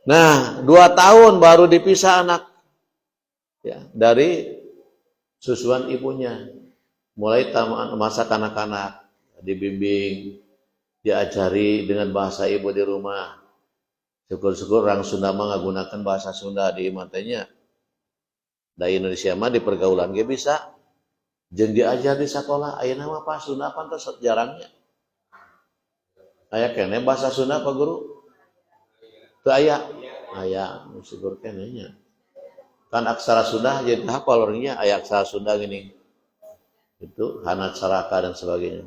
Nah, 2 tahun baru dipisah anak. Ya, dari susuan ibunya. Mulai masa kanak-kanak dibimbing, diajari dengan bahasa ibu di rumah. Syukur-syukur orang Sunda mah ngagunakeun bahasa Sunda di imantenya. Da Indonesia mah di pergaulan ge bisa. Jeung diajar di sekolah ayeuna mah Pak Sunda pan teh jarangnya. Aya keneh bahasa Sunda Pak Guru? Teu aya. Aya, syukur keneh nya. Kan aksara Sunda jadi hafal orangnya aya aksara Sunda gini. Itu hanat saraka dan sebagainya.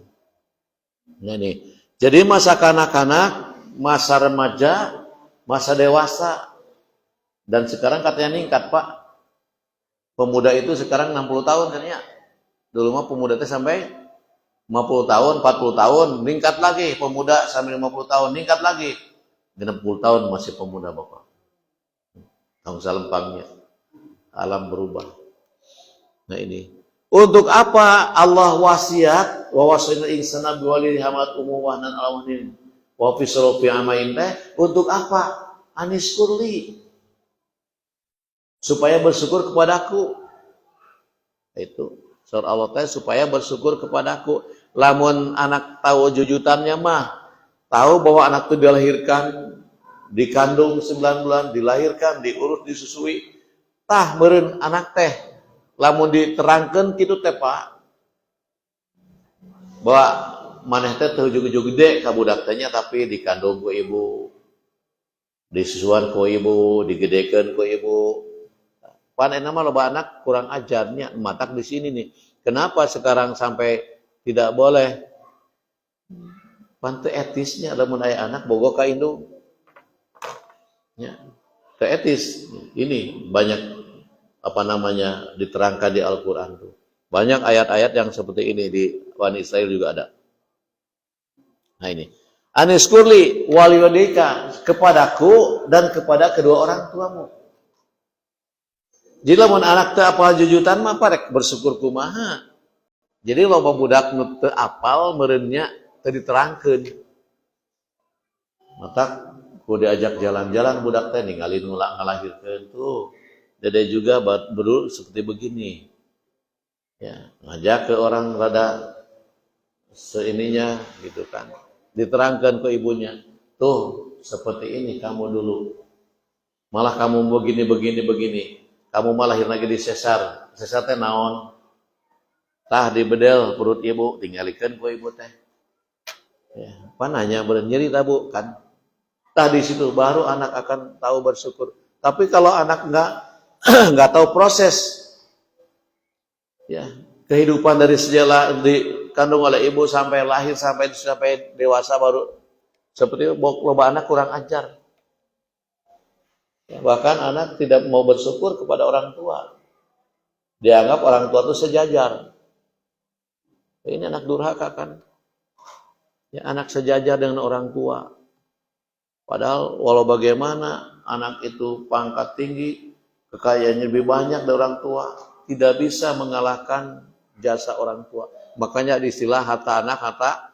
Nah nih. Jadi masa kanak-kanak, masa remaja, masa dewasa, dan sekarang katanya ningkat Pak. Pemuda itu sekarang 60 tahun kan ya. Dulu mah pemuda teh sampai 50 tahun, 40 tahun, meningkat lagi. Pemuda sampai 50 tahun, meningkat lagi. 60 tahun masih pemuda Bapak. Tahun salempangnya. Alam berubah. Nah ini. Untuk apa Allah wasiat wa wasaina insana biwalidihi hamat umuwahnan alawahnin wa fisru fi amain teh untuk apa? Anis kurli. Supaya bersyukur kepadaku. Itu surah Allah teh supaya bersyukur kepadaku. Lamun anak tahu jujutannya mah tahu bahwa anak itu dilahirkan, dikandung 9 bulan, dilahirkan, diurus, disusui. Tah meureun anak teh lamun diterangkeun kitu teh Pak. Bahwa maneh teh teu ujug-ujug gede ka budak teh nya tapi dikandung ku ibu, disusuan ku ibu, digedekeun ku ibu. Panena mah loba anak kurang ajarnya, matak di sini nih. Kenapa sekarang sampai tidak boleh? Pan teu etisnya lamun aya anak boga ka indung. Ya. Teu etis. Ini banyak diterangkan di Al-Qur'an tuh. Banyak ayat-ayat yang seperti ini di Bani Israil juga ada. Nah ini. Aniskurli waliwadika kepadaku dan kepada kedua orang tuamu. Jadi lamun anak teu apal jujutan mah parek bersyukur kumaha. Jadi loba budak nu teu apal meureunnya teu diterangkeun. Maka ku diajak jalan-jalan budak teh ninggalin ngalahirkeun tuh. Dede juga dulu seperti begini. Ya, ngajak ke orang rada seininya gitu kan. Diterangkan ke ibunya. Tuh, seperti ini kamu dulu. Malah kamu begini. Kamu malah lahir lagi di sesar. Sesar teh naon? Tah dibedel perut ibu, tingalikeun ku ibu teh. Ya, pananya bernyeri tah Bu kan. Tah di situ baru anak akan tahu bersyukur. Tapi kalau anak nggak tahu proses ya kehidupan dari sejak dikandung oleh ibu sampai lahir sampai dewasa baru seperti itu, loba anak kurang ajar ya, bahkan anak tidak mau bersyukur kepada orang tua, dianggap orang tua itu sejajar. Ini anak durhaka kan ya, anak sejajar dengan orang tua, padahal walau bagaimana anak itu pangkat tinggi, kekayaannya lebih banyak dari orang tua, tidak bisa mengalahkan jasa orang tua. Makanya di istilah harta anak, harta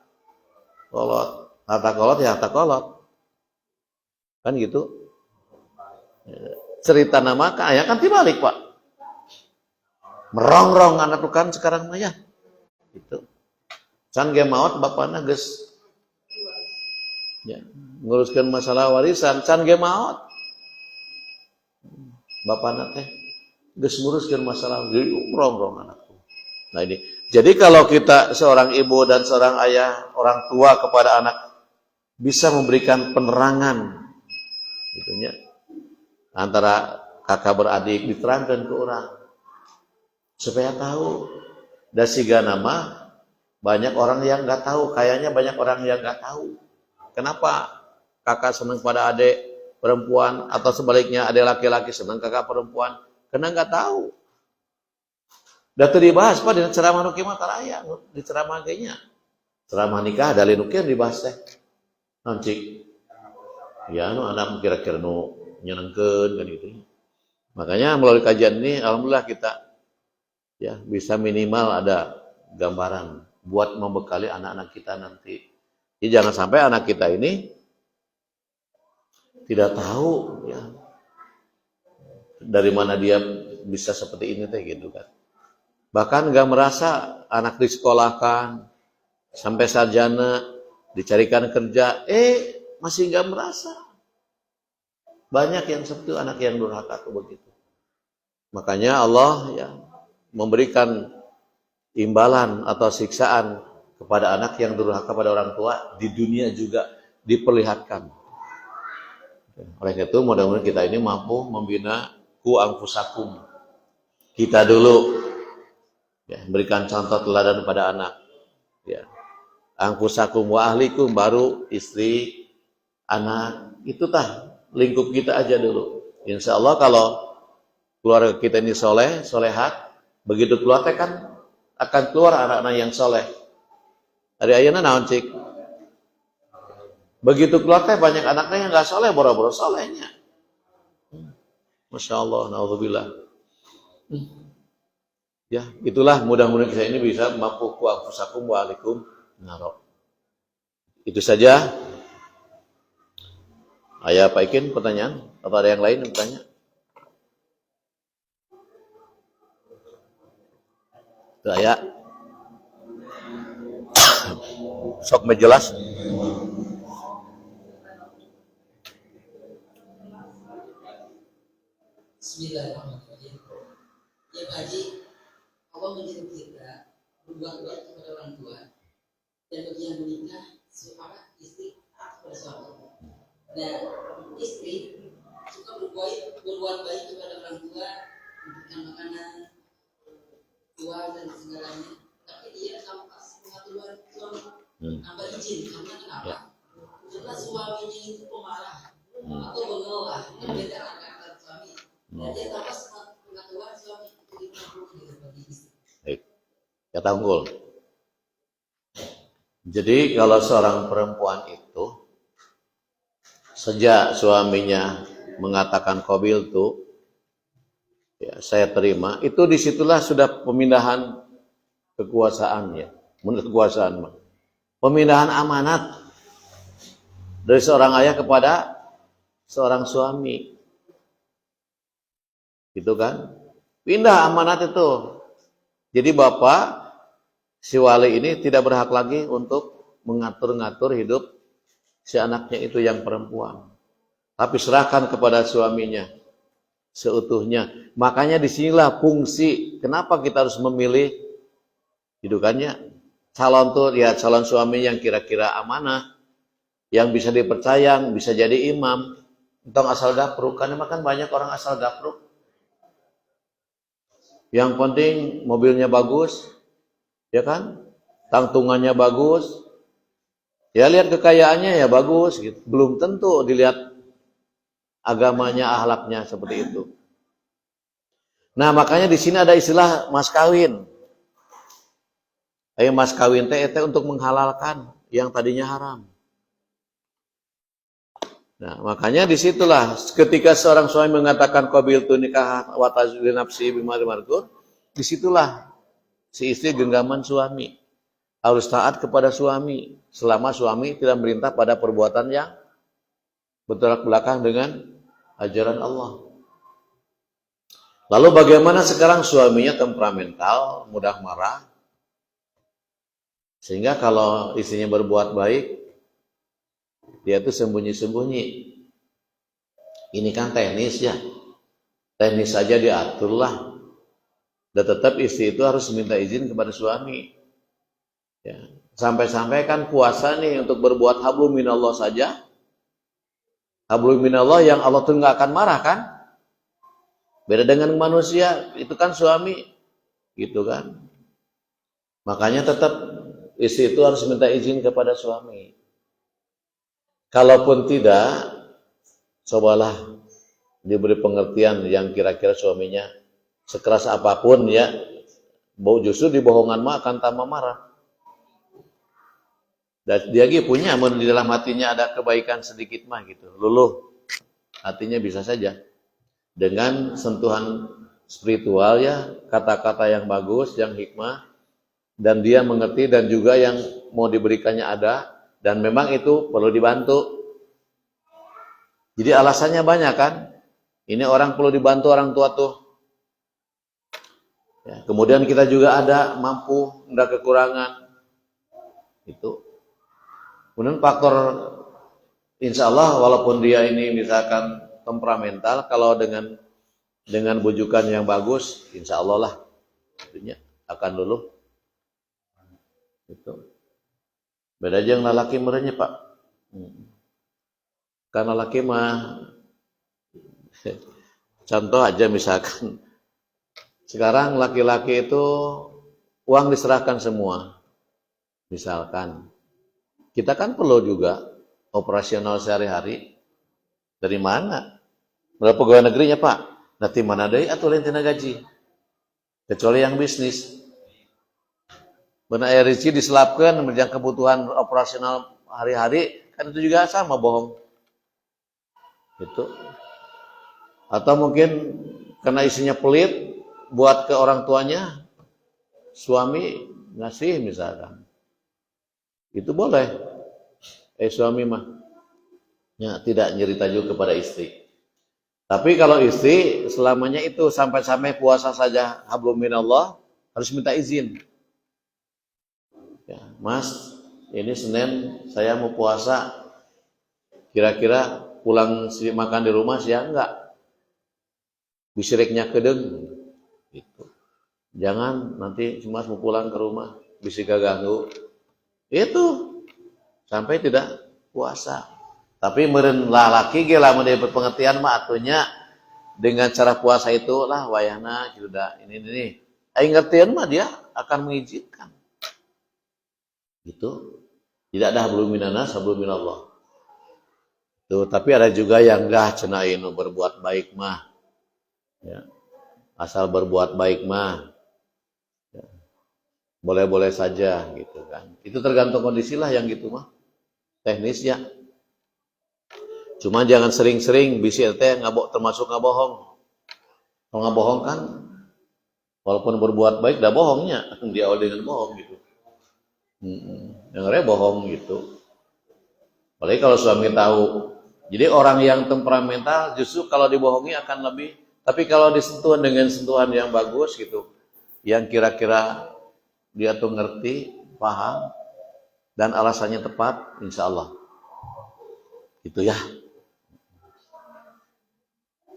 kolot. Harta kolot ya harta kolot. Kan gitu. Cerita nama kaya kan dibalik Pak. Merongrong anak tuh kan sekarang mah ya. Gitu. Can ge maot bapana geus ya, nguruskan masalah warisan, can ge maot. Bapakna teh geus nguruskeun masalah jadi rongrong anakku. Nah ini. Jadi kalau kita seorang ibu dan seorang ayah, orang tua kepada anak bisa memberikan penerangan gitu nya. Antara kakak beradik diterangkan ke orang supaya tahu. Da siga nama banyak orang yang enggak tahu, kayaknya banyak orang yang enggak tahu. Kenapa kakak senang pada adik perempuan atau sebaliknya ada laki-laki senang kakak perempuan karena nggak tahu. Dah teu dibahas Pak di ceramah nu kieu mah taraya di ceramah ge nya. Ceramah nikah dalil nu kieu dibahas teh. Naon cik? Ya nu anak kira-kira nu nyenengkeun kan gitu. Makanya melalui kajian ini alhamdulillah kita ya bisa minimal ada gambaran buat membekali anak-anak kita nanti. Jadi jangan sampai anak kita ini tidak tahu ya dari mana dia bisa seperti ini teh gitu kan. Bahkan nggak merasa anak disekolahkan sampai sarjana dicarikan kerja, masih nggak merasa. Banyak yang seperti itu, anak yang durhaka tuh begitu. Makanya Allah ya memberikan imbalan atau siksaan kepada anak yang durhaka pada orang tua di dunia juga diperlihatkan. Oleh itu mudah-mudahan kita ini mampu membina ku anfusakum. Kita dulu ya, berikan contoh teladan pada anak. Ya. Anfusakum wa ahlikum baru istri, anak. Itu tah lingkup kita aja dulu. Insya Allah kalau keluarga kita ini soleh, solehat, begitu keluar teh kan akan keluar anak-anak yang soleh. Hari ayeuna naon cik? Begitu keluar teh banyak anaknya yang nggak soleh, boro-boro solehnya. Masya Allah, naudzubillah. Ya, itulah mudah-mudahan kita ini bisa mampu ku anfusakum wa alaikum naro. Itu saja. Ayah Pak Ikin pertanyaan? Atau ada yang lain yang bertanya? Itu ayah. Sok menjelas. Bismillahirrahmanirrahim. Ya Pak Haji, Allah menjadikan kita berbuat baik kepada orang tua dan bagi yang menikah suami istri atau suami. Nah, istri suka berbuat baik kepada orang tua, memberikan makanan, uang dan segalanya. Tapi dia tanpa pengaturan suami tanpa izin. Karena kenapa? Karena suaminya itu pemarah atau mengelola, berbeda antara suami. Dan dia tanpa pengaturan suami itu diperlukan bagi istri. Baik. Kata unggul. Jadi kalau seorang perempuan itu sejak suaminya mengatakan qabil tuh, ya saya terima, itu disitulah sudah pemindahan kekuasaannya, menurut kekuasaan, pemindahan amanat dari seorang ayah kepada seorang suami, gitu kan? Pindah amanat itu. Jadi bapak si wali ini tidak berhak lagi untuk mengatur-ngatur hidup si anaknya itu yang perempuan. Tapi serahkan kepada suaminya seutuhnya. Makanya disinilah fungsi. Kenapa kita harus memilih hidupannya calon tuh ya calon suami yang kira-kira amanah, yang bisa dipercaya, bisa jadi imam. Entong asal gapruk. Karena makan banyak orang asal gapruk. Yang penting mobilnya bagus, ya kan? Tangtungannya bagus. Ya lihat kekayaannya ya bagus gitu. Belum tentu dilihat agamanya, akhlaknya seperti itu. Nah, makanya di sini ada istilah mas kawin. Mas kawin teh untuk menghalalkan yang tadinya haram. Nah, makanya disitulah ketika seorang suami mengatakan qabiltu nikah wa tazwil nafsi bima margur, disitulah si istri genggaman suami. Harus taat kepada suami selama suami tidak merintah pada perbuatan yang bertolak belakang dengan ajaran Allah. Lalu bagaimana sekarang suaminya temperamental, mudah marah, sehingga kalau istrinya berbuat baik, dia itu sembunyi-sembunyi. Ini kan teknis ya. Teknis saja diaturlah. Dan tetap istri itu harus minta izin kepada suami. Ya. Sampai-sampai kan puasa nih untuk berbuat hablum minallah saja. Hablum minallah yang Allah tuh nggak akan marah kan? Beda dengan manusia, itu kan suami. Gitu kan. Makanya tetap istri itu harus minta izin kepada suami. Kalaupun tidak, cobalah diberi pengertian yang kira-kira suaminya sekeras apapun ya, justru dibohongan mah akan tambah marah. Dan dia punya di dalam hatinya ada kebaikan sedikit mah gitu, luluh hatinya bisa saja dengan sentuhan spiritual ya, kata-kata yang bagus, yang hikmah, dan dia mengerti dan juga yang mau diberikannya ada. Dan memang itu perlu dibantu. Jadi alasannya banyak kan. Ini orang perlu dibantu orang tua tuh. Ya, kemudian kita juga ada mampu, enggak kekurangan. Itu. Kemudian faktor insya Allah walaupun dia ini misalkan temperamental, kalau dengan bujukan yang bagus, insya Allah lah. Artinya akan luluh. Itu. Beda aja yang lelaki merenya Pak. Karena lelaki mah contoh aja misalkan sekarang laki-laki itu uang diserahkan semua. Misalkan kita kan perlu juga operasional sehari-hari. Dari mana? Berapa pegawai negerinya Pak? Nanti mana deh atau lain tina gaji. Kecuali yang bisnis. Benar air rezeki diselapkan menjang kebutuhan operasional hari-hari, kan itu juga sama bohong. Gitu. Atau mungkin karena isinya pelit buat ke orang tuanya, suami ngasih misalkan. Itu boleh. Suami mah ya, tidak nyerita juga kepada istri. Tapi kalau istri selamanya itu sampai-sampai puasa saja hablum minallah harus minta izin. Ya, Mas, ini Senin saya mau puasa. Kira-kira pulang makan di rumah siang enggak? Bisiriknya kedeng. Gitu. Jangan nanti Mas mau pulang ke rumah bisa ganggu. Itu sampai tidak puasa. Tapi meureun lalaki ge lamun dia berpengertian mah atunya dengan cara puasa itu lah wayahna gitu dah. Ini. Aing ngertieun mah dia akan mengizinkan. Gitu. Tidak ada hablum minanas, hablum minallah. Tuh, tapi ada juga yang enggak cenah inu berbuat baik mah. Ya. Asal berbuat baik mah. Ya. Boleh-boleh saja gitu kan. Itu tergantung kondisi lah yang gitu mah. Teknis ya. Cuma jangan sering-sering bisi teh termasuk ngabohong. Kalau ngabohong kan walaupun berbuat baik dah bohongnya, dia dengan bohong gitu. Dengarnya bohong gitu. Apalagi kalau suami tahu. Jadi orang yang temperamental justru kalau dibohongi akan lebih. Tapi kalau disentuhan dengan sentuhan yang bagus gitu, yang kira-kira dia tuh ngerti, paham, dan alasannya tepat, insya Allah. Itu ya.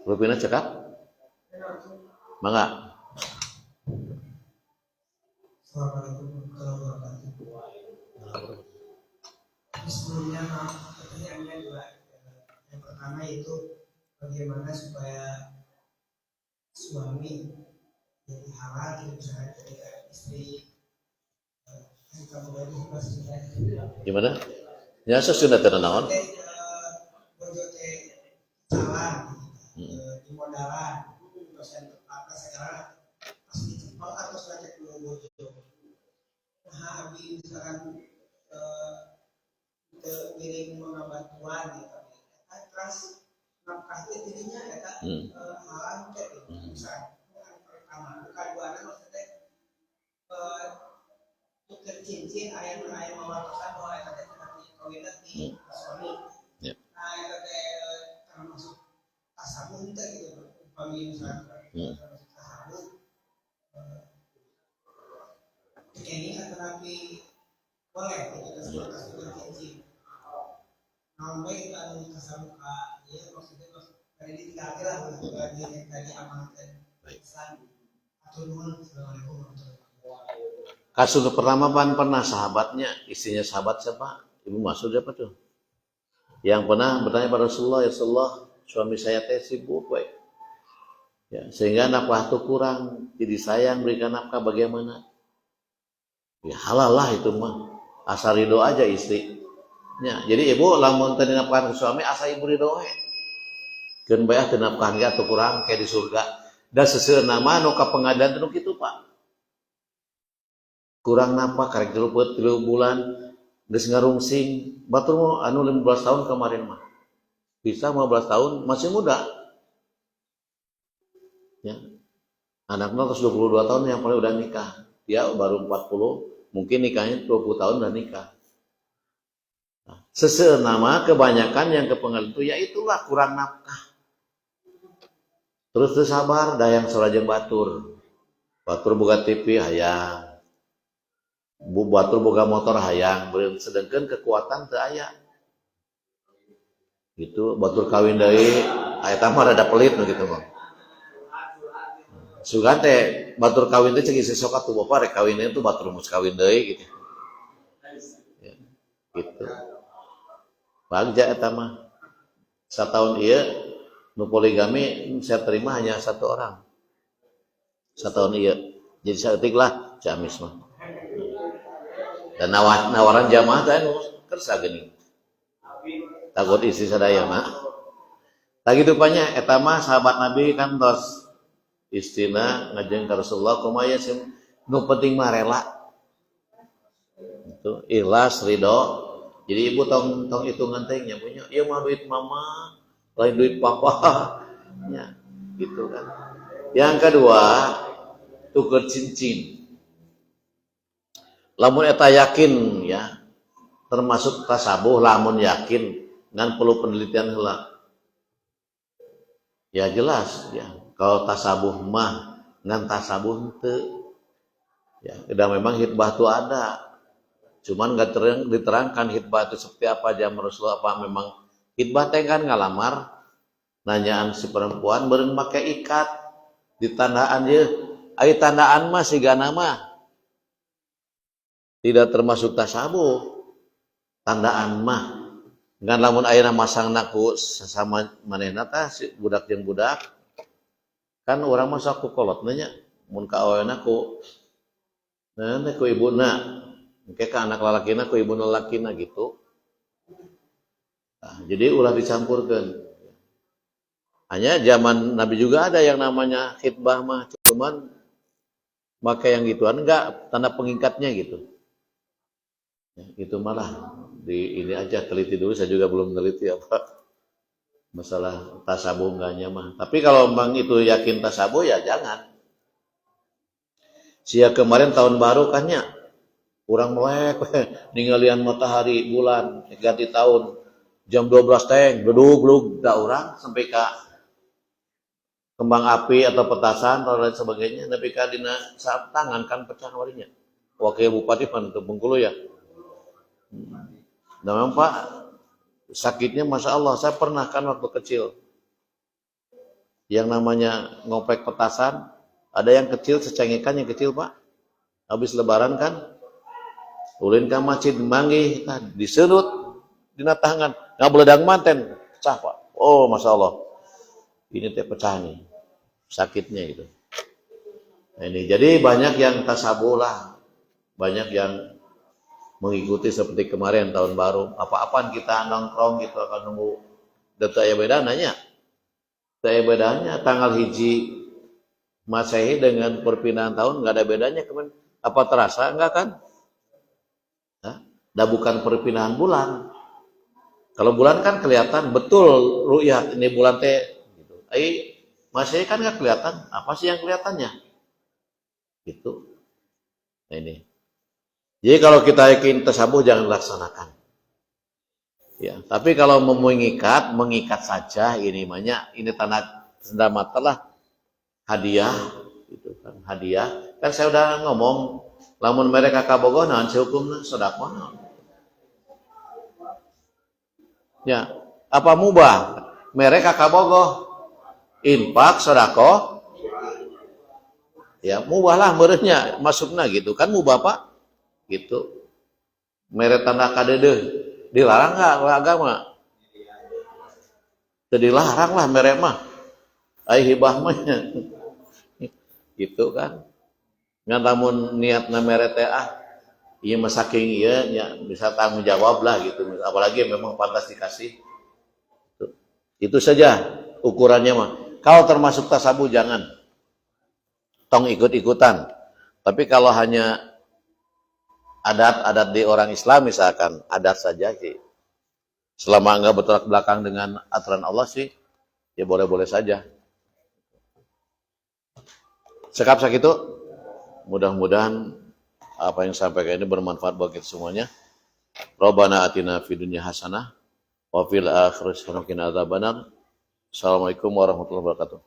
Rupina cekap? Mangga. Assalamualaikum warahmatullahi wabarakatuh. Sebelumnya pertanyaannya dua. Yang pertama itu bagaimana supaya suami jadi halal gitu, misalnya ketika istri kita mulai Gimana? Ya sesudah naon? berjote salah di modalan dosen apa segala pasti cepat atau saja dulu bojo. Nah, abdi misalkan miring mengabantuan gitu. Terus nafkah jadinya eta halang teh misalkan pertama bukan dua anak maksudnya tuker cincin ayam mawatosan bahwa eta teh kawinna di suami. Nah, eta teh termasuk tasabun teh gitu. Upami misalkan tasabun ini tetapi boleh itu tasabun cincin. Sampai kita kesamuka dia maksudnya dari ini tiga lah bagi yang tadi amankan Islam atau nuhun. Assalamualaikum warahmatullahi wabarakatuh. Kasus pertama pernah sahabatnya, istrinya sahabat siapa? Ibu Mas'ud siapa tuh? Yang pernah bertanya pada Rasulullah, ya Rasulullah, suami saya teh sibuk, ya, sehingga nafkah itu kurang, jadi sayang berikan nafkah bagaimana? Ya halal lah itu mah, asal ridho aja istri. Ya, jadi ibu lamun teu dinafkahan ke suami asa ibu ridho we. Keun bae teu nafkahan ge atuh kurang kayak di surga. Da seseueuna mah nu ka pengadilan teh kitu, Pak. Kurang nafkah karek 3 bulan geus ngarungsing. Batur anu 15 tahun kemarin mah. Bisa 15 tahun masih muda. Ya. Anaknya terus 22 tahun yang paling udah nikah. Dia baru 40, mungkin nikahnya 20 tahun udah nikah. Sesenama kebanyakan yang ke pengadilan itu ya itulah kurang nafkah. Terus sabar dayang sorajeng batur. Batur boga TV hayang. Batur boga motor hayang, sedangkan kekuatan teu aya. Gitu batur kawin deui, eta mah rada pelit gitu mah. Sugan teh batur kawin teh ceuk sok atuh bapa rek kawinnya tuh batur mus kawin deui gitu. Ya, gitu. Bagja eta mah. Satahun ieu nu poligami saya terima hanya 1 orang. Satahun ieu. Jadi saeutik lah Ciamis mah. Dan nawaran jamaah teh nu kersa geuning. Takut istri sadaya mah. Tah kitu panya eta mah sahabat Nabi kan tos istrina ngajeng ka Rasulullah kumaha nu penting mah rela. Itu ikhlas ridho. Jadi ibu tong hitungan tehnya punya, iya mah duit mama, lain duit papa, ya gitu kan. Yang kedua, tuker cincin. Lamun eta yakin ya, termasuk tasabuh lamun yakin, ngan perlu penelitian heula. Ya jelas ya, kalau tasabuh mah ngan tasabuh henteu. Ya, udah memang hitbah itu ada. Cuman nggak diterangkan hitbah itu seperti apa zaman Rasulullah, apa memang hitbah teh kan ngalamar nanyaan si perempuan beureun make ikat ditandaan je. Ai tandaan mah sigana mah tidak termasuk tasabuh. Tandaan mah ngan lamun ayeuna masangna ku sesama manehna tah si budak jeung budak. Kan urang mah sok kolot nya mun ka aweuna ku ku ibuna, engke ka anak lalakina ku ibuna lalakina gitu. Nah, jadi ulah dicampurkan. Hanya zaman Nabi juga ada yang namanya khitbah mah, cuman pakai yang gituan enggak tanda pengikatnya gitu. Ya, itu malah di ini aja teliti dulu, saya juga belum teliti apa masalah tasabuh enggaknya mah. Tapi kalau memang itu yakin tasabuh ya jangan. Sia kemarin tahun baru kan ya, kurang melek, ninggalian matahari bulan ganti tahun jam 12 teng, gedug da urang sampai ke kembang api atau petasan atau lain sebagainya, tapi ka dina saat tangan kan pecah warinya. Wakil Bupati pan untuk Bengkulu ya. Nah memang Pak sakitnya Masya Allah, saya pernah kan waktu kecil yang namanya ngoprek petasan. Ada yang kecil, secengikan yang kecil Pak. Habis lebaran kan, ulin ke masjid manggih, nah, diserut, dina tangan, nggak beledang manten, pecah Pak. Oh Masya Allah, ini teh pecah nih, sakitnya gitu. Nah, ini jadi banyak yang tasabuh lah, banyak yang mengikuti seperti kemarin tahun baru. Apa-apaan kita nongkrong gitu akan nunggu data ya bedanya. Data bedanya tanggal hiji Masehi dengan perpindahan tahun nggak ada bedanya kemarin. Apa terasa enggak kan? Dah bukan perpindahan bulan. Kalau bulan kan kelihatan betul ru'yat ini bulan teh. Gitu. Masehi kan nggak kelihatan. Apa sih yang kelihatannya? Gitu. Nah ini. Jadi kalau kita yakin tasabuh jangan laksanakan. Ya, tapi kalau mengikat saja ini banyak. Ini tanda mata lah. Hadiah gitu kan, hadiah kan saya udah ngomong lamun mereka kabogoh naon hukumna sedekah ya apa mubah mereka kabogoh infak sedekah ya mubah lah meureunnya masukna gitu kan mubah Pak gitu mere tanda kadeudeung dilarang enggak oleh agama teu dilarang lah mere mah ai hibah mah gitu kan ngan lamun niatna mere teh ieu mah saking ieu nya bisa tanggung jawab lah gitu apalagi memang pantas dikasih itu saja ukurannya mah kalau termasuk tasabuh jangan tong ikut-ikutan tapi kalau hanya adat-adat di orang Islam misalkan adat saja sih selama enggak bertolak belakang dengan aturan Allah sih ya boleh-boleh saja. Sekap sakitu, mudah-mudahan apa yang sampaikan ini bermanfaat bagi kita semuanya. Rabbana atina fid dunya hasanah wa fil akhirati hasanah wa qina adzabannar. Assalamualaikum warahmatullahi wabarakatuh.